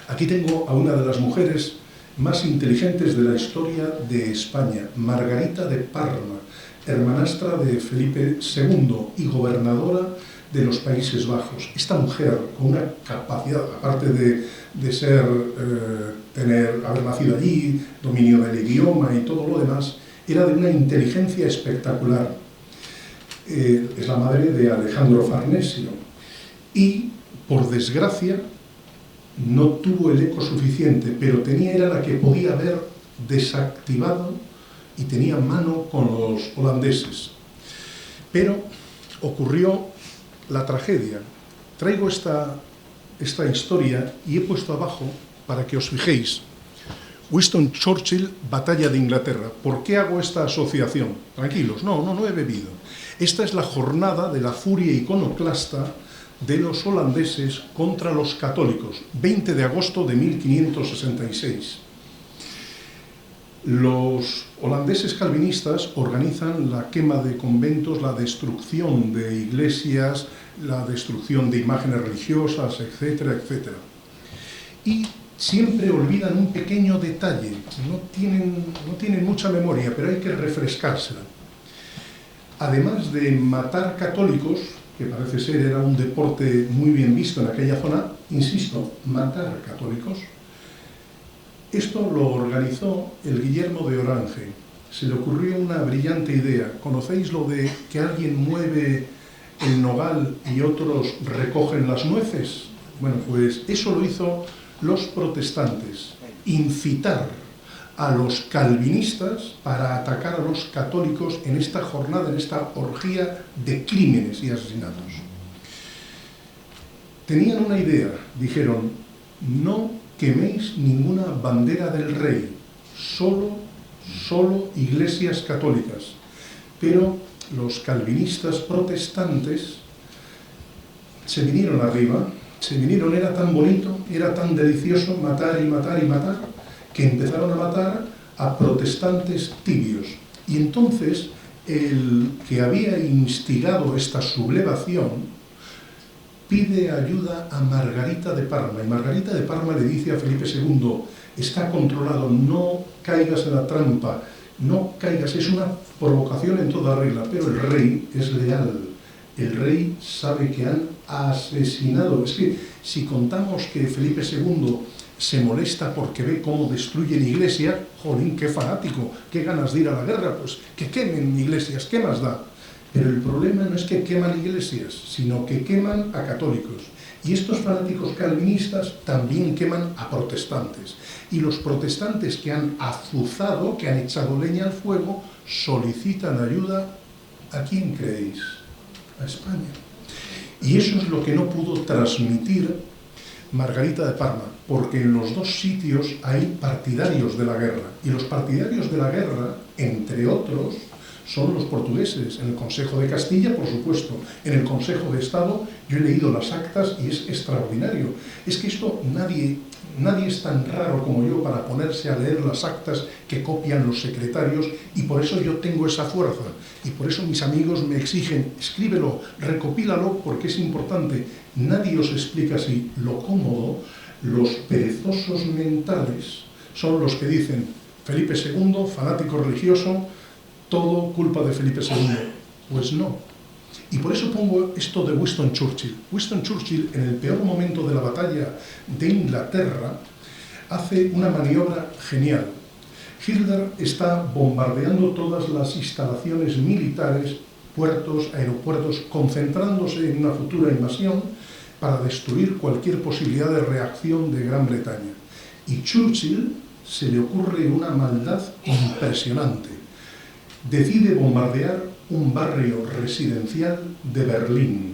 Speaker 2: Aquí tengo a una de las mujeres más inteligentes de la historia de España, Margarita de Parma, hermanastra de Felipe II y gobernadora de los Países Bajos. Esta mujer, con una capacidad, aparte de haber nacido allí, dominio del idioma y todo lo demás, era de una inteligencia espectacular. Es la madre de Alejandro Farnesio y, por desgracia, no tuvo el eco suficiente, pero era la que podía haber desactivado y tenía mano con los holandeses. Pero ocurrió la tragedia. Traigo esta historia y he puesto abajo para que os fijéis. Winston Churchill, Batalla de Inglaterra. ¿Por qué hago esta asociación? Tranquilos, no he bebido. Esta es la jornada de la furia iconoclasta de los holandeses contra los católicos, 20 de agosto de 1566. Los holandeses calvinistas organizan la quema de conventos, la destrucción de iglesias, la destrucción de imágenes religiosas, etcétera, etcétera. Y siempre olvidan un pequeño detalle, no tienen mucha memoria, pero hay que refrescársela. Además de matar católicos, que parece ser era un deporte muy bien visto en aquella zona, insisto, matar católicos, esto lo organizó el Guillermo de Orange. Se le ocurrió una brillante idea. ¿Conocéis lo de que alguien mueve el nogal y otros recogen las nueces? Bueno, pues eso lo hizo los protestantes, incitar a los calvinistas para atacar a los católicos en esta jornada, en esta orgía de crímenes y asesinatos. Tenían una idea, dijeron, no queméis ninguna bandera del rey, solo iglesias católicas. Pero los calvinistas protestantes se vinieron arriba, era tan bonito, era tan delicioso matar y matar y matar, que empezaron a matar a protestantes tibios. Y entonces el que había instigado esta sublevación pide ayuda a Margarita de Parma, y Margarita de Parma le dice a Felipe II, está controlado, no caigas en la trampa, no caigas, es una provocación en toda regla, pero el rey es leal, el rey sabe que han asesinado. Es que si contamos que Felipe II se molesta porque ve cómo destruyen iglesias, jolín, qué fanático, qué ganas de ir a la guerra, pues que quemen iglesias, ¿qué más da? Pero el problema no es que queman iglesias, sino que queman a católicos. Y estos fanáticos calvinistas también queman a protestantes. Y los protestantes que han azuzado, que han echado leña al fuego, solicitan ayuda. ¿A quién creéis? A España. Y eso es lo que no pudo transmitir Margarita de Parma, porque en los dos sitios hay partidarios de la guerra. Y los partidarios de la guerra, entre otros, son los portugueses. En el Consejo de Castilla, por supuesto, en el Consejo de Estado, yo he leído las actas y es extraordinario. Es que esto nadie es tan raro como yo para ponerse a leer las actas que copian los secretarios, y por eso yo tengo esa fuerza. Y por eso mis amigos me exigen, escríbelo, recopílalo, porque es importante. Nadie os explica así. Lo cómodo, los perezosos mentales, son los que dicen, Felipe II, fanático religioso, todo culpa de Felipe II. Pues no. Y por eso pongo esto de Winston Churchill. Winston Churchill, en el peor momento de la batalla de Inglaterra, hace una maniobra genial. Hitler está bombardeando todas las instalaciones militares, puertos, aeropuertos, concentrándose en una futura invasión para destruir cualquier posibilidad de reacción de Gran Bretaña. Y Churchill se le ocurre una maldad impresionante. Decide bombardear un barrio residencial de Berlín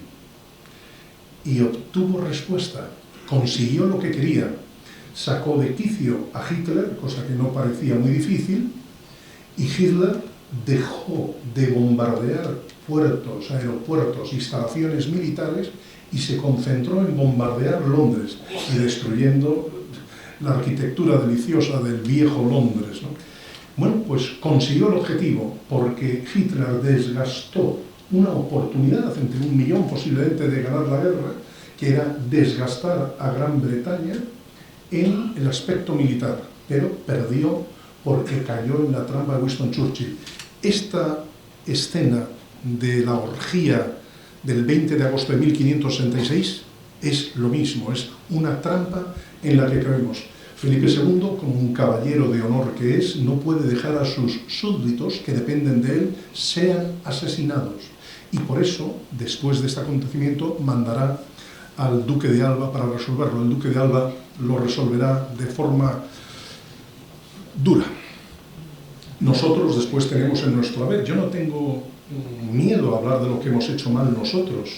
Speaker 2: y obtuvo respuesta, consiguió lo que quería, sacó de quicio a Hitler, cosa que no parecía muy difícil, y Hitler dejó de bombardear puertos, aeropuertos, instalaciones militares y se concentró en bombardear Londres y destruyendo la arquitectura deliciosa del viejo Londres, ¿no? Bueno, pues consiguió el objetivo, porque Hitler desgastó una oportunidad entre 1 millón posiblemente de ganar la guerra, que era desgastar a Gran Bretaña en el aspecto militar, pero perdió porque cayó en la trampa de Winston Churchill. Esta escena de la orgía del 20 de agosto de 1566 es lo mismo, es una trampa en la que caemos. Felipe II, como un caballero de honor que es, no puede dejar a sus súbditos, que dependen de él, sean asesinados. Y por eso, después de este acontecimiento, mandará al duque de Alba para resolverlo. El duque de Alba lo resolverá de forma dura. Nosotros después tenemos en nuestro haber. Yo no tengo miedo a hablar de lo que hemos hecho mal nosotros.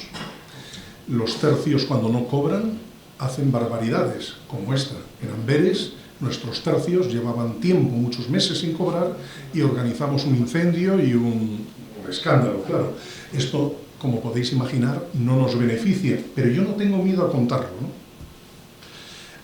Speaker 2: Los tercios, cuando no cobran, hacen barbaridades como esta. En Amberes, nuestros tercios llevaban tiempo, muchos meses sin cobrar, y organizamos un incendio y un escándalo, claro. Esto, como podéis imaginar, no nos beneficia, pero yo no tengo miedo a contarlo, ¿no?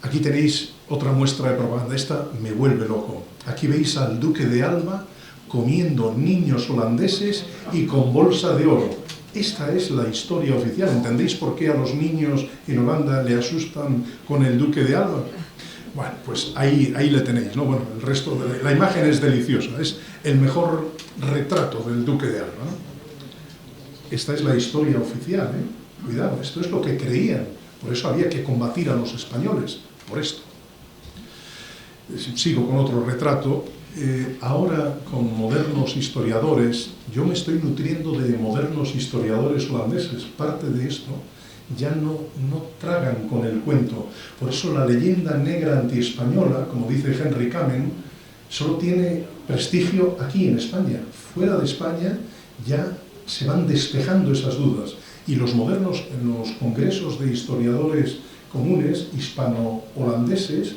Speaker 2: Aquí tenéis Otra muestra de propaganda, esta me vuelve loco. Aquí veis al duque de Alba comiendo niños holandeses y con bolsa de oro. Esta es la historia oficial. ¿Entendéis por qué a los niños en Holanda le asustan con el duque de Alba? Bueno, pues ahí le tenéis, ¿no? Bueno, el resto de la imagen es deliciosa, es el mejor retrato del duque de Alba, ¿no? Esta es la historia oficial, ¿eh? Cuidado, esto es lo que creían, por eso había que combatir a los españoles, por esto. Sigo con otro retrato. Ahora, con modernos historiadores, yo me estoy nutriendo de modernos historiadores holandeses. Parte de esto ya no tragan con el cuento. Por eso la leyenda negra antiespañola, como dice Henry Kamen, solo tiene prestigio aquí en España. Fuera de España ya se van despejando esas dudas. Y los modernos, en los congresos de historiadores comunes, hispano-holandeses,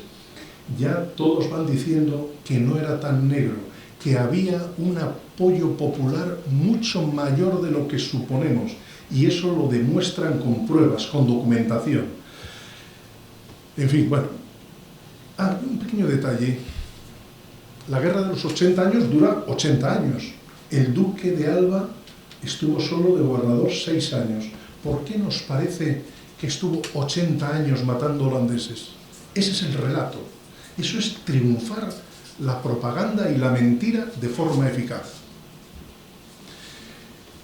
Speaker 2: ya todos van diciendo que no era tan negro, que había un apoyo popular mucho mayor de lo que suponemos, y eso lo demuestran con pruebas, con documentación. En fin, bueno. Un pequeño detalle. La guerra de los 80 años dura 80 años. El duque de Alba estuvo solo de gobernador 6 años. ¿Por qué nos parece que estuvo 80 años matando holandeses? Ese es el relato. Eso es triunfar la propaganda y la mentira de forma eficaz.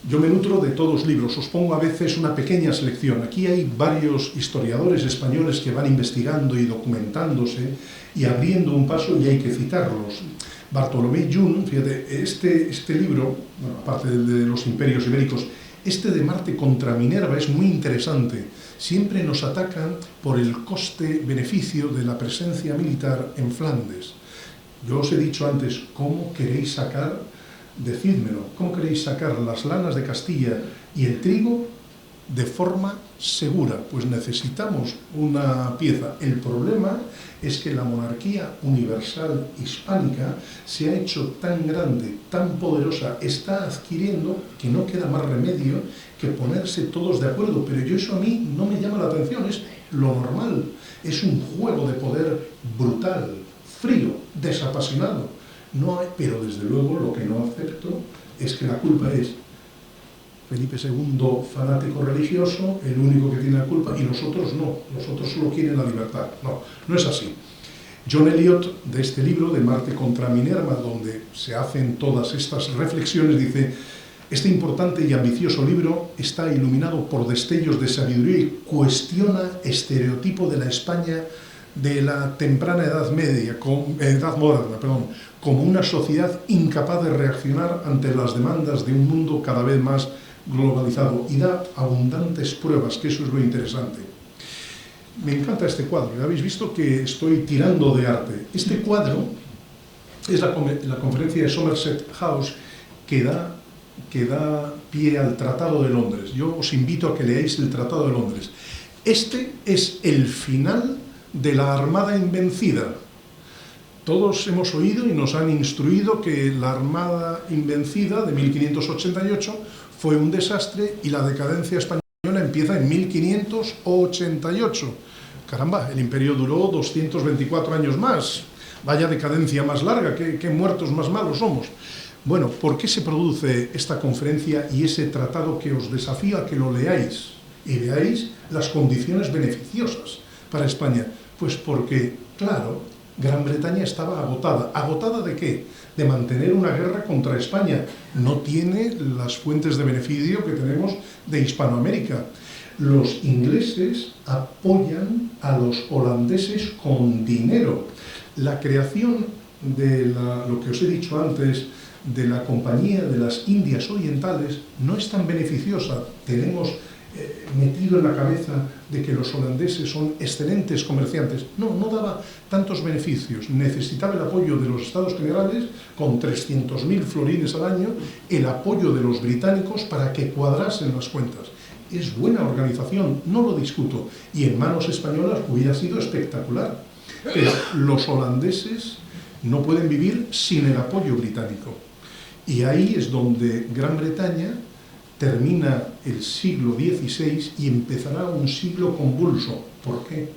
Speaker 2: Yo me nutro de todos los libros, os pongo a veces una pequeña selección. Aquí hay varios historiadores españoles que van investigando y documentándose y abriendo un paso, y hay que citarlos. Bartolomé Llull, fíjate, este libro, bueno, aparte de los imperios ibéricos, este de Marte contra Minerva es muy interesante. Siempre nos atacan por el coste-beneficio de la presencia militar en Flandes. Yo os he dicho antes, ¿cómo queréis sacar, decídmelo, cómo queréis sacar las lanas de Castilla y el trigo de forma segura? Pues necesitamos una pieza. El problema es que la monarquía universal hispánica se ha hecho tan grande, tan poderosa, está adquiriendo que no queda más remedio que ponerse todos de acuerdo. Pero eso a mí no me llama la atención, es lo normal. Es un juego de poder brutal, frío, desapasionado. No hay, pero desde luego lo que no acepto es que la culpa es Felipe II, fanático religioso, el único que tiene la culpa, y los otros no, los otros solo quieren la libertad. No, no es así. John Eliot, de este libro, de Marte contra Minerva, donde se hacen todas estas reflexiones, dice: este importante y ambicioso libro está iluminado por destellos de sabiduría y cuestiona estereotipo de la España de la temprana edad moderna, como una sociedad incapaz de reaccionar ante las demandas de un mundo cada vez más globalizado, y da abundantes pruebas, que eso es lo interesante. Me encanta este cuadro, ya habéis visto que estoy tirando de arte. Este cuadro es la conferencia de Somerset House que da pie al Tratado de Londres. Yo os invito a que leáis el Tratado de Londres. Este es el final de la Armada Invencida. Todos hemos oído y nos han instruido que la Armada Invencida de 1588 fue un desastre y la decadencia española empieza en 1588. Caramba, el imperio duró 224 años más. Vaya decadencia más larga, qué muertos más malos somos. Bueno, ¿por qué se produce esta conferencia y ese tratado que os desafío a que lo leáis y veáis las condiciones beneficiosas para España? Pues porque, claro, Gran Bretaña estaba agotada. ¿Agotada de qué? De mantener una guerra contra España. No tiene las fuentes de beneficio que tenemos de Hispanoamérica. Los ingleses apoyan a los holandeses con dinero. La creación de lo que os he dicho antes, de la Compañía de las Indias Orientales, no es tan beneficiosa. Tenemos metido en la cabeza de que los holandeses son excelentes comerciantes. No daba tantos beneficios. Necesitaba el apoyo de los Estados Generales, con 300.000 florines al año, el apoyo de los británicos para que cuadrasen las cuentas. Es buena organización, no lo discuto, y en manos españolas hubiera sido espectacular. Pero los holandeses no pueden vivir sin el apoyo británico. Y ahí es donde Gran Bretaña termina el siglo XVI y empezará un siglo convulso. ¿Por qué?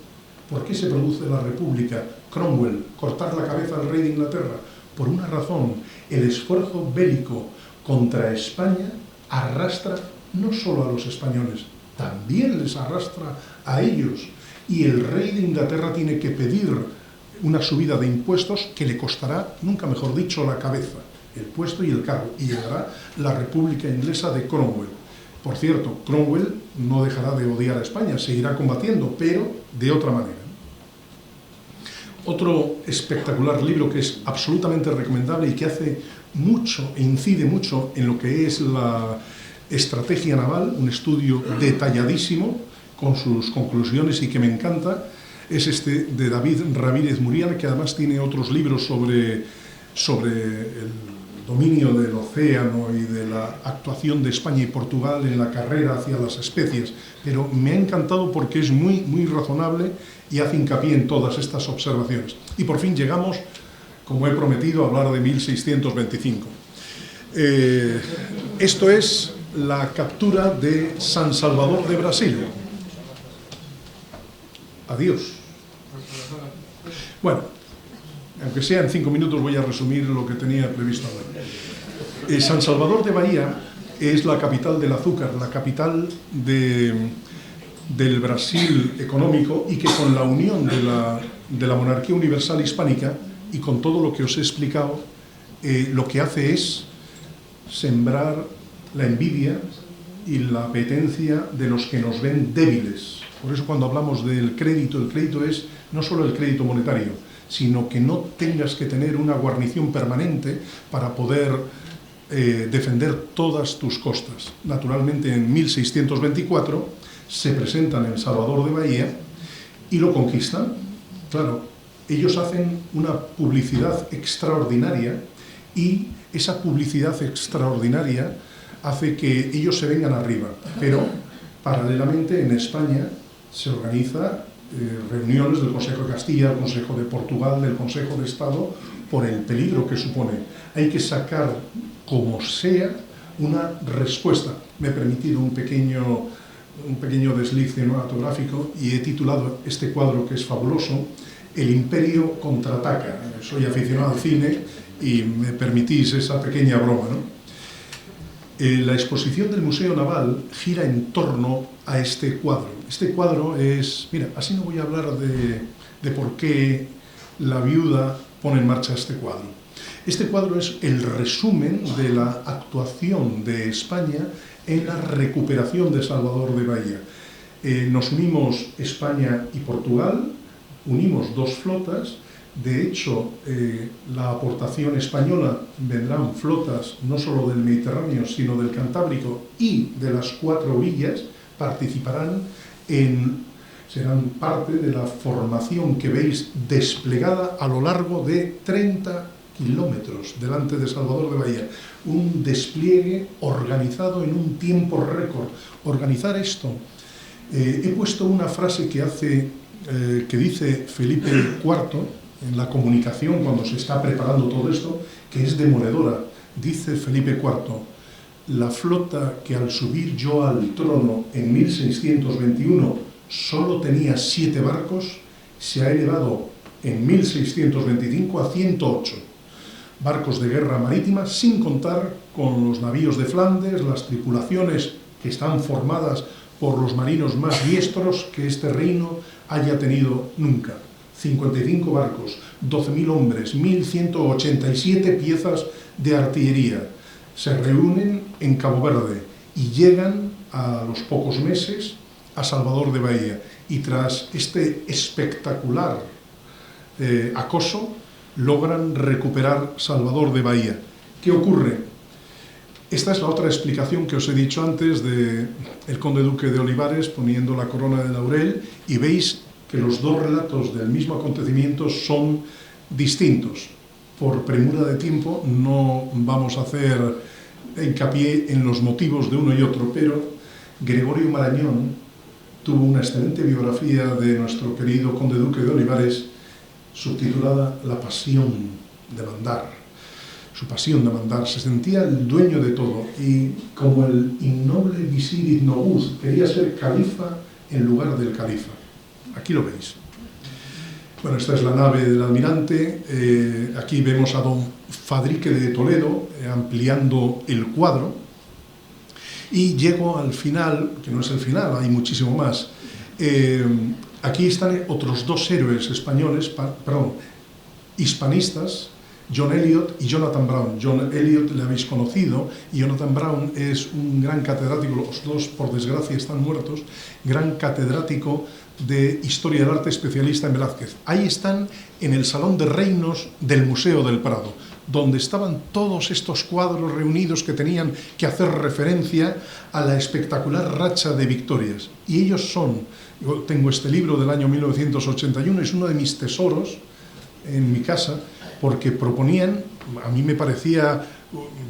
Speaker 2: ¿Por qué se produce la República? Cromwell, cortar la cabeza al rey de Inglaterra. Por una razón, el esfuerzo bélico contra España arrastra no solo a los españoles, también les arrastra a ellos. Y el rey de Inglaterra tiene que pedir una subida de impuestos que le costará, nunca mejor dicho, la cabeza, el puesto y el cargo, y llegará la República Inglesa de Cromwell. Por cierto, Cromwell no dejará de odiar a España, seguirá combatiendo, pero de otra manera. Otro espectacular libro que es absolutamente recomendable y que hace mucho e incide mucho en lo que es la estrategia naval, un estudio detalladísimo con sus conclusiones y que me encanta, es este de David Ramírez Muriel, que además tiene otros libros sobre el dominio del océano y de la actuación de España y Portugal en la carrera hacia las especies, pero me ha encantado porque es muy, muy razonable y hace hincapié en todas estas observaciones. Y por fin llegamos, como he prometido, a hablar de 1625. Esto es la captura de San Salvador de Brasil. Adiós. Bueno, aunque sea en 5 minutos voy a resumir lo que tenía previsto hablar. San Salvador de Bahía es la capital del azúcar, la capital del Brasil económico, y que con la unión de la monarquía universal hispánica y con todo lo que os he explicado, lo que hace es sembrar la envidia y la apetencia de los que nos ven débiles. Por eso cuando hablamos del crédito, el crédito es no solo el crédito monetario, sino que no tengas que tener una guarnición permanente para poder defender todas tus costas. Naturalmente, en 1624 se presentan en Salvador de Bahía y lo conquistan. Claro, ellos hacen una publicidad extraordinaria y esa publicidad extraordinaria hace que ellos se vengan arriba. Pero, paralelamente, en España se organiza reuniones del Consejo de Castilla, del Consejo de Portugal, del Consejo de Estado, por el peligro que supone. Hay que sacar, como sea, una respuesta. Me he permitido un pequeño desliz cinematográfico y he titulado este cuadro, que es fabuloso, El Imperio contraataca. Soy aficionado al cine y me permitís esa pequeña broma, ¿no? La exposición del Museo Naval gira en torno a este cuadro. Este cuadro es... Mira, así no voy a hablar de por qué la viuda pone en marcha este cuadro. Este cuadro es el resumen de la actuación de España en la recuperación de Salvador de Bahía. Nos unimos España y Portugal, unimos 2 flotas. De hecho, la aportación española, vendrán flotas no solo del Mediterráneo, sino del Cantábrico y de las 4 villas, participarán serán parte de la formación que veis desplegada a lo largo de 30 kilómetros delante de Salvador de Bahía. Un despliegue organizado en un tiempo récord. Organizar esto. He puesto una frase que dice Felipe IV en la comunicación cuando se está preparando todo esto, que es demoledora. Dice Felipe IV: la flota que al subir yo al trono en 1621 solo tenía 7 barcos, se ha elevado en 1625 a 108 barcos de guerra marítima, sin contar con los navíos de Flandes, las tripulaciones que están formadas por los marinos más diestros que este reino haya tenido nunca. 55 barcos, 12.000 hombres, 1.187 piezas de artillería. Se reúnen en Cabo Verde y llegan a los pocos meses a Salvador de Bahía. Y tras este espectacular acoso, logran recuperar Salvador de Bahía. ¿Qué ocurre? Esta es la otra explicación que os he dicho antes del conde duque de Olivares poniendo la corona de laurel, y veis que los 2 relatos del mismo acontecimiento son distintos. Por premura de tiempo no vamos a hacer hincapié en los motivos de uno y otro, pero Gregorio Marañón tuvo una excelente biografía de nuestro querido conde duque de Olivares, subtitulada La pasión de mandar. Su pasión de mandar. Se sentía el dueño de todo y, como el innoble visir Ibn Abbas, quería ser califa en lugar del califa. Aquí lo veis. Bueno, esta es la nave del almirante. Aquí vemos a don Fadrique de Toledo ampliando el cuadro. Y llego al final, que no es el final, hay muchísimo más. Aquí están otros dos héroes españoles, hispanistas, John Eliot y Jonathan Brown. John Eliot le habéis conocido y Jonathan Brown es un gran catedrático, los dos por desgracia están muertos, gran catedrático de Historia del Arte, especialista en Velázquez. Ahí están en el Salón de Reinos del Museo del Prado, donde estaban todos estos cuadros reunidos que tenían que hacer referencia a la espectacular racha de victorias. Y ellos son, yo tengo este libro del año 1981, es uno de mis tesoros en mi casa, porque proponían, a mí me parecía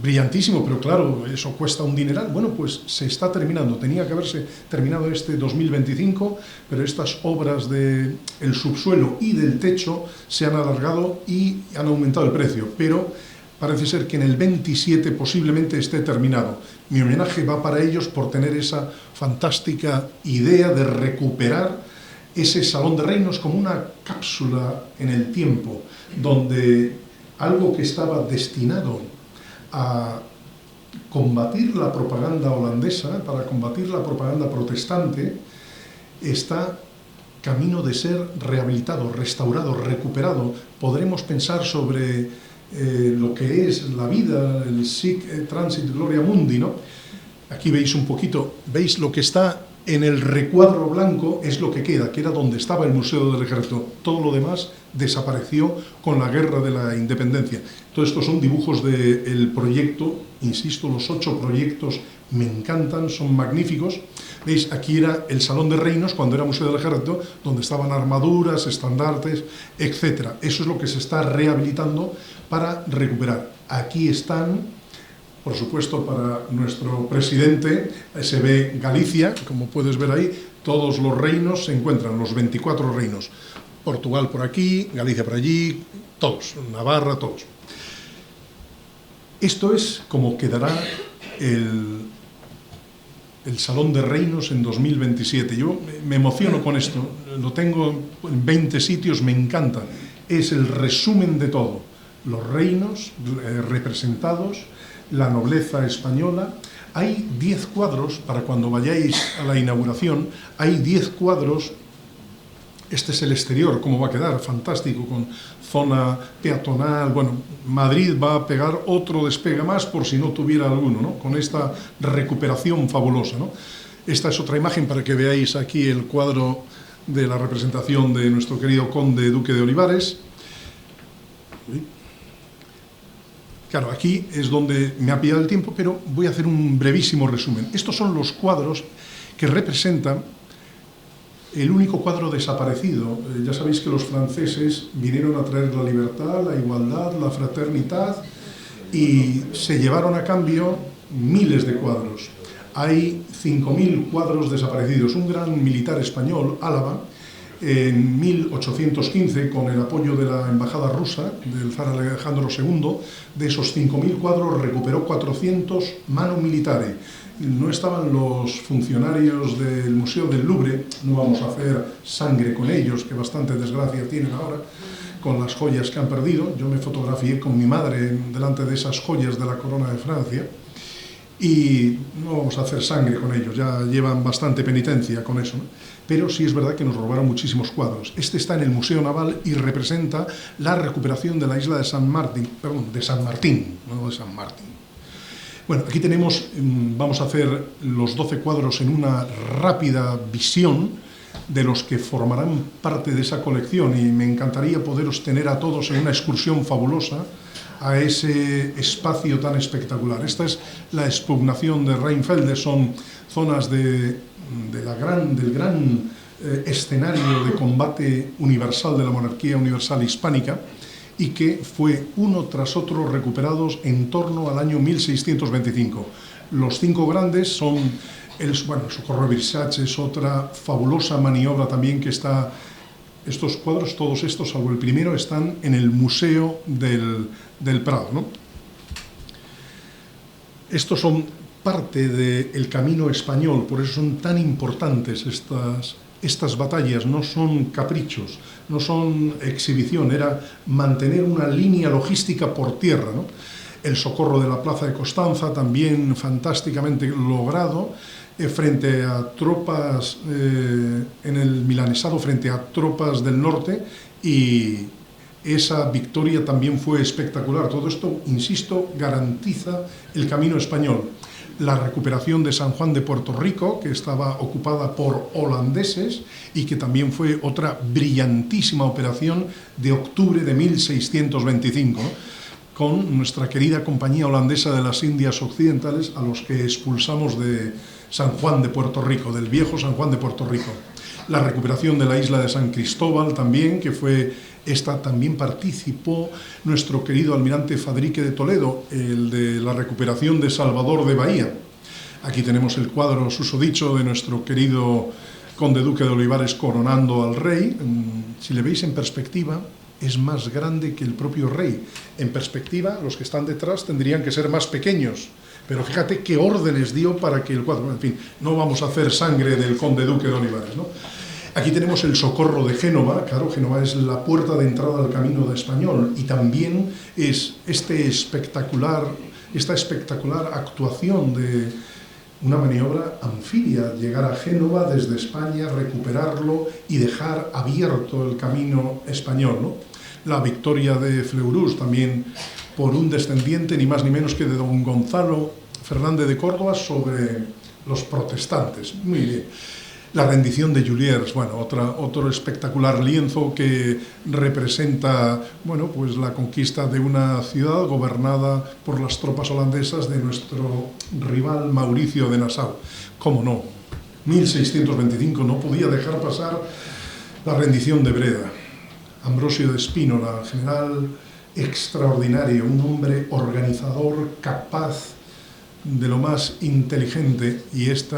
Speaker 2: brillantísimo, pero claro, eso cuesta un dineral. Bueno, pues se está terminando, tenía que haberse terminado este 2025, pero estas obras del subsuelo y del techo se han alargado y han aumentado el precio, pero parece ser que en el 27 posiblemente esté terminado. Mi homenaje va para ellos por tener esa fantástica idea de recuperar ese Salón de Reinos como una cápsula en el tiempo, donde algo que estaba destinado a combatir la propaganda holandesa, para combatir la propaganda protestante, está camino de ser rehabilitado, restaurado, recuperado. Podremos pensar sobre lo que es la vida, el Sic Transit Gloria Mundi, ¿no? Aquí veis un poquito, veis lo que está en el recuadro blanco, es lo que queda, que era donde estaba el Museo del Ejército. Todo lo demás desapareció con la Guerra de la Independencia. Todo esto son dibujos del proyecto, insisto, los 8 proyectos me encantan, son magníficos. Veis, aquí era el Salón de Reinos, cuando era Museo del Ejército, donde estaban armaduras, estandartes, etc. Eso es lo que se está rehabilitando para recuperar. Aquí están, por supuesto, para nuestro presidente, se ve Galicia, como puedes ver ahí, todos los reinos se encuentran, los 24 reinos. Portugal por aquí, Galicia por allí, todos, Navarra, todos. Esto es como quedará el Salón de Reinos en 2027. Yo me emociono con esto, lo tengo en 20 sitios, me encanta. Es el resumen de todo, los reinos representados, la nobleza española. Hay 10 cuadros, para cuando vayáis a la inauguración, hay 10 cuadros. Este es el exterior, cómo va a quedar, fantástico, con zona peatonal. Bueno, Madrid va a pegar otro despegue más por si no tuviera alguno, ¿no? Con esta recuperación fabulosa, ¿no? Esta es otra imagen para que veáis aquí el cuadro de la representación de nuestro querido conde duque de Olivares. Claro, aquí es donde me ha pillado el tiempo, pero voy a hacer un brevísimo resumen. Estos son los cuadros que representan el único cuadro desaparecido. Ya sabéis que los franceses vinieron a traer la libertad, la igualdad, la fraternidad, y se llevaron a cambio miles de cuadros. Hay 5.000 cuadros desaparecidos. Un gran militar español, Álava, en 1815, con el apoyo de la embajada rusa, del zar Alejandro II, de esos 5.000 cuadros recuperó 400 manu militare. No estaban los funcionarios del Museo del Louvre, no vamos a hacer sangre con ellos, que bastante desgracia tienen ahora, con las joyas que han perdido. Yo me fotografié con mi madre delante de esas joyas de la corona de Francia, y no vamos a hacer sangre con ellos, ya llevan bastante penitencia con eso, ¿no? Pero sí es verdad que nos robaron muchísimos cuadros. Este está en el Museo Naval y representa la recuperación de la isla de San Martín, no de San Martín. Bueno, aquí tenemos, vamos a hacer los 12 cuadros en una rápida visión de los que formarán parte de esa colección, y me encantaría poderos tener a todos en una excursión fabulosa a ese espacio tan espectacular. Esta es la expugnación de Rheinfelden, son zonas del gran escenario de combate universal de la monarquía universal hispánica, y que fue uno tras otro recuperados en torno al año 1625. Los 5 grandes son, el Socorro de Versace es otra fabulosa maniobra también que está. Estos cuadros, todos estos, salvo el primero, están en el Museo del Prado, ¿no? Estos son parte del camino español, por eso son tan importantes estas batallas no son caprichos, no son exhibición, era mantener una línea logística por tierra, ¿no? El socorro de la plaza de Constanza, también fantásticamente logrado, frente a tropas, en el milanesado, frente a tropas del norte, y esa victoria también fue espectacular. Todo esto, insisto, garantiza el camino español. La recuperación de San Juan de Puerto Rico, que estaba ocupada por holandeses y que también fue otra brillantísima operación de octubre de 1625, con nuestra querida compañía holandesa de las Indias Occidentales, a los que expulsamos de San Juan de Puerto Rico, del viejo San Juan de Puerto Rico. La recuperación de la isla de San Cristóbal también, que fue, esta también participó nuestro querido almirante Fadrique de Toledo, el de la recuperación de Salvador de Bahía. Aquí tenemos el cuadro susodicho de nuestro querido conde duque de Olivares coronando al rey. Si le veis en perspectiva, es más grande que el propio rey. En perspectiva, los que están detrás tendrían que ser más pequeños. Pero fíjate qué órdenes dio para que el cuadro... En fin, no vamos a hacer sangre del conde duque de Olivares, ¿no? Aquí tenemos el socorro de Génova. Claro, Génova es la puerta de entrada al camino de español, y también es esta espectacular actuación de una maniobra anfibia, llegar a Génova desde España, recuperarlo y dejar abierto el camino español, ¿no? La victoria de Fleurus también por un descendiente ni más ni menos que de don Gonzalo Fernández de Córdoba sobre los protestantes. Muy bien. La rendición de Juliers, bueno, otro espectacular lienzo que representa, bueno, pues la conquista de una ciudad gobernada por las tropas holandesas de nuestro rival Mauricio de Nassau. ¿Cómo no? 1625, no podía dejar pasar la rendición de Breda. Ambrosio de Spínola, general extraordinario, un hombre organizador, capaz de lo más inteligente, y este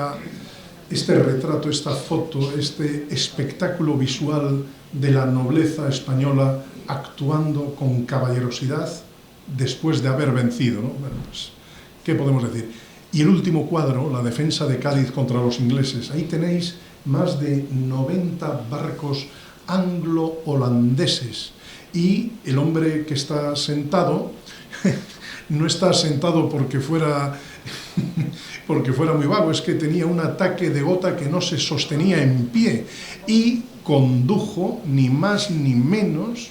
Speaker 2: retrato, esta foto, este espectáculo visual de la nobleza española actuando con caballerosidad después de haber vencido, ¿no? Bueno, pues, ¿qué podemos decir? Y el último cuadro, la defensa de Cádiz contra los ingleses. Ahí tenéis más de 90 barcos anglo-holandeses, y el hombre que está sentado no está sentado porque fuera muy vago, es que tenía un ataque de gota que no se sostenía en pie, y condujo ni más ni menos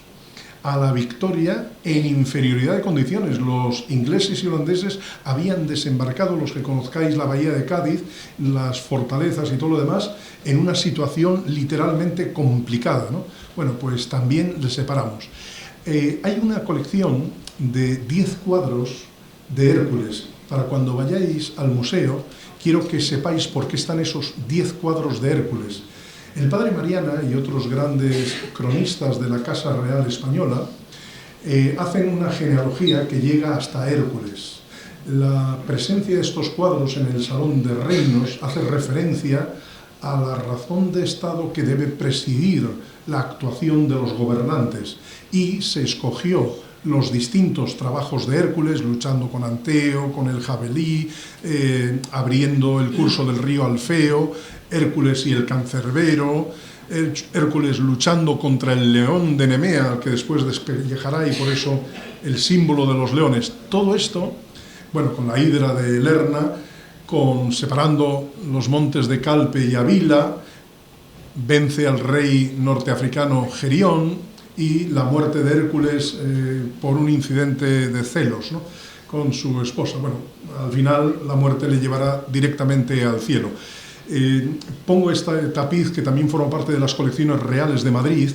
Speaker 2: a la victoria en inferioridad de condiciones. Los ingleses y holandeses habían desembarcado, los que conozcáis la bahía de Cádiz, las fortalezas y todo lo demás, en una situación literalmente complicada, ¿no? Bueno, pues también les separamos. Hay una colección de 10 cuadros de Hércules. Para cuando vayáis al museo, quiero que sepáis por qué están esos 10 cuadros de Hércules. El padre Mariana y otros grandes cronistas de la Casa Real Española hacen una genealogía que llega hasta Hércules. La presencia de estos cuadros en el Salón de Reinos hace referencia a la razón de Estado que debe presidir la actuación de los gobernantes, y se escogió los distintos trabajos de Hércules, luchando con Anteo, con el jabalí, abriendo el curso del río Alfeo, Hércules y el cancerbero, Hércules luchando contra el león de Nemea, que después despellejará, y por eso el símbolo de los leones. Todo esto, bueno, con la hidra de Lerna, separando los montes de Calpe y Avila, vence al rey norteafricano Gerión, y la muerte de Hércules por un incidente de celos, ¿no?, con su esposa. Bueno, al final la muerte le llevará directamente al cielo. Pongo este tapiz, que también forma parte de las colecciones reales de Madrid,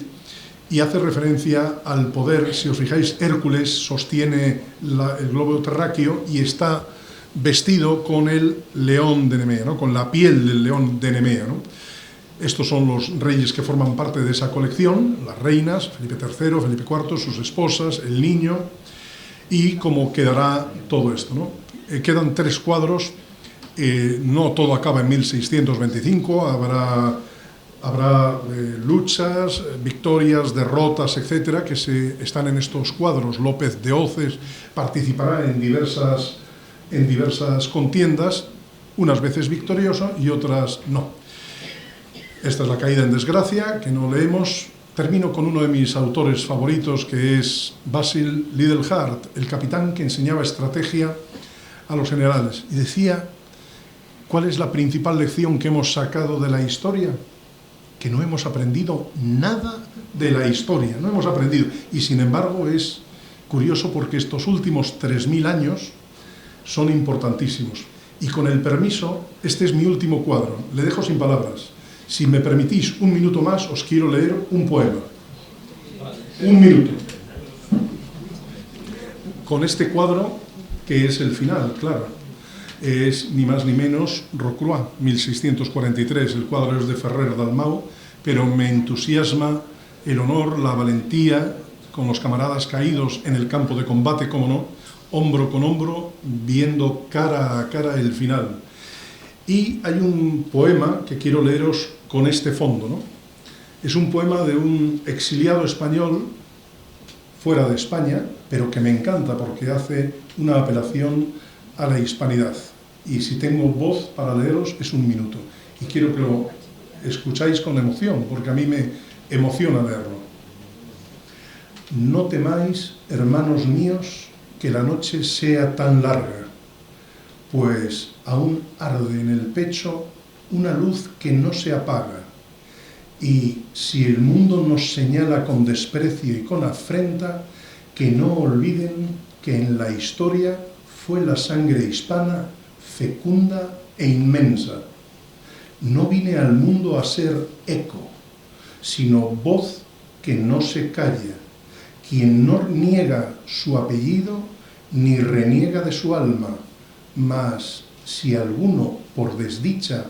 Speaker 2: y hace referencia al poder. Si os fijáis, Hércules sostiene el globo terráqueo y está vestido con el león de Nemea, ¿no?, con la piel del león de Nemea, ¿no? Estos son los reyes que forman parte de esa colección, las reinas, Felipe III, Felipe IV, sus esposas, el niño, y cómo quedará todo esto, ¿no? Quedan 3 cuadros, no todo acaba en 1625, habrá luchas, victorias, derrotas, etcétera, que están en estos cuadros. López de Oces participará en diversas contiendas, unas veces victorioso y otras no. Esta es La caída en desgracia, que no leemos. Termino con uno de mis autores favoritos, que es Basil Lidlhart, el capitán que enseñaba estrategia a los generales. Y decía, ¿cuál es la principal lección que hemos sacado de la historia? Que no hemos aprendido nada de la historia, no hemos aprendido. Y sin embargo es curioso porque estos últimos 3000 años son importantísimos. Y con el permiso, este es mi último cuadro, le dejo sin palabras. Si me permitís un minuto más, os quiero leer un poema. Un minuto. Con este cuadro, que es el final, claro. Es ni más ni menos Rocroi, 1643. El cuadro es de Ferrer Dalmau, pero me entusiasma el honor, la valentía, con los camaradas caídos en el campo de combate, como no, hombro con hombro, viendo cara a cara el final. Y hay un poema que quiero leeros con este fondo, ¿no? Es un poema de un exiliado español fuera de España, pero que me encanta porque hace una apelación a la hispanidad. Y si tengo voz para leeros, es un minuto. Y quiero que lo escucháis con emoción, porque a mí me emociona leerlo. No temáis, hermanos míos, que la noche sea tan larga, pues aún arde en el pecho una luz que no se apaga, y si el mundo nos señala con desprecio y con afrenta, que no olviden que en la historia fue la sangre hispana fecunda e inmensa. No vine al mundo a ser eco, sino voz que no se calla, quien no niega su apellido ni reniega de su alma, mas si alguno por desdicha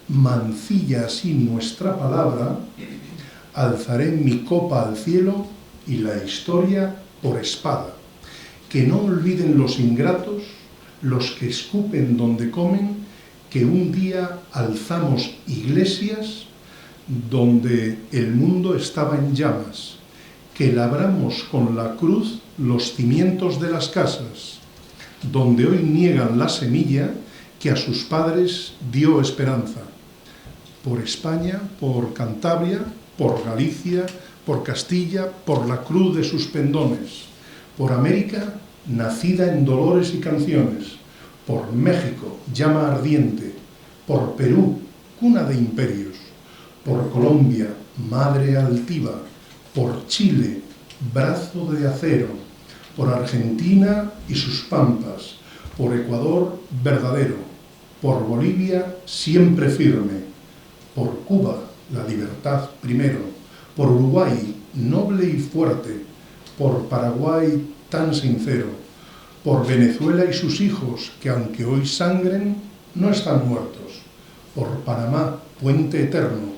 Speaker 2: mancilla así nuestra palabra, alzaré mi copa al cielo y la historia por espada. Que no olviden los ingratos, los que escupen donde comen, que un día alzamos iglesias donde el mundo estaba en llamas, que labramos con la cruz los cimientos de las casas, donde hoy niegan la semilla que a sus padres dio esperanza. Por España, por Cantabria, por Galicia, por Castilla, por la cruz de sus pendones, por América, nacida en dolores y canciones, por México, llama ardiente, por Perú, cuna de imperios, por Colombia, madre altiva, por Chile, brazo de acero, por Argentina y sus pampas, por Ecuador verdadero, por Bolivia siempre firme, por Cuba la libertad primero, por Uruguay noble y fuerte, por Paraguay tan sincero, por Venezuela y sus hijos que aunque hoy sangren no están muertos, por Panamá puente eterno,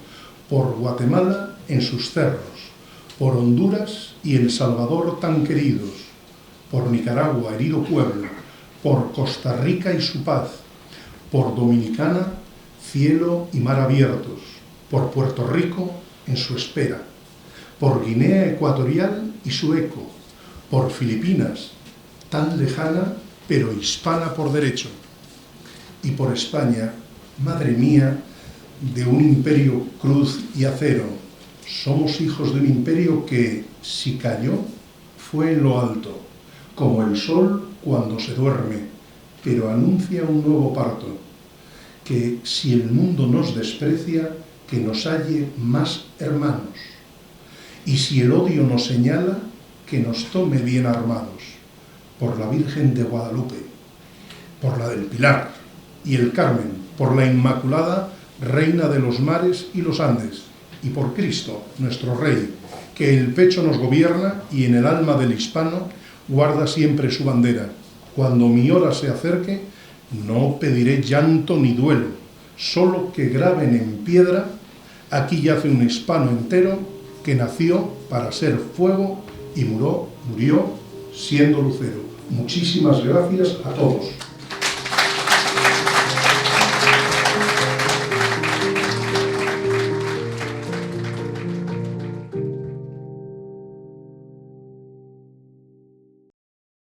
Speaker 2: por Guatemala en sus cerros, por Honduras y El Salvador tan queridos, por Nicaragua, herido pueblo, por Costa Rica y su paz, por Dominicana, cielo y mar abiertos, por Puerto Rico en su espera, por Guinea Ecuatorial y su eco, por Filipinas, tan lejana pero hispana por derecho, y por España, madre mía, de un imperio cruz y acero. Somos hijos de un imperio que, si cayó, fue en lo alto, como el sol cuando se duerme, pero anuncia un nuevo parto, que si el mundo nos desprecia, que nos halle más hermanos, y si el odio nos señala, que nos tome bien armados, por la Virgen de Guadalupe, por la del Pilar y el Carmen, por la Inmaculada, Reina de los mares y los Andes, y por Cristo, nuestro Rey, que en el pecho nos gobierna y en el alma del hispano guarda siempre su bandera. Cuando mi hora se acerque, no pediré llanto ni duelo, solo que graben en piedra, aquí yace un hispano entero que nació para ser fuego y murió siendo lucero. Muchísimas gracias a todos.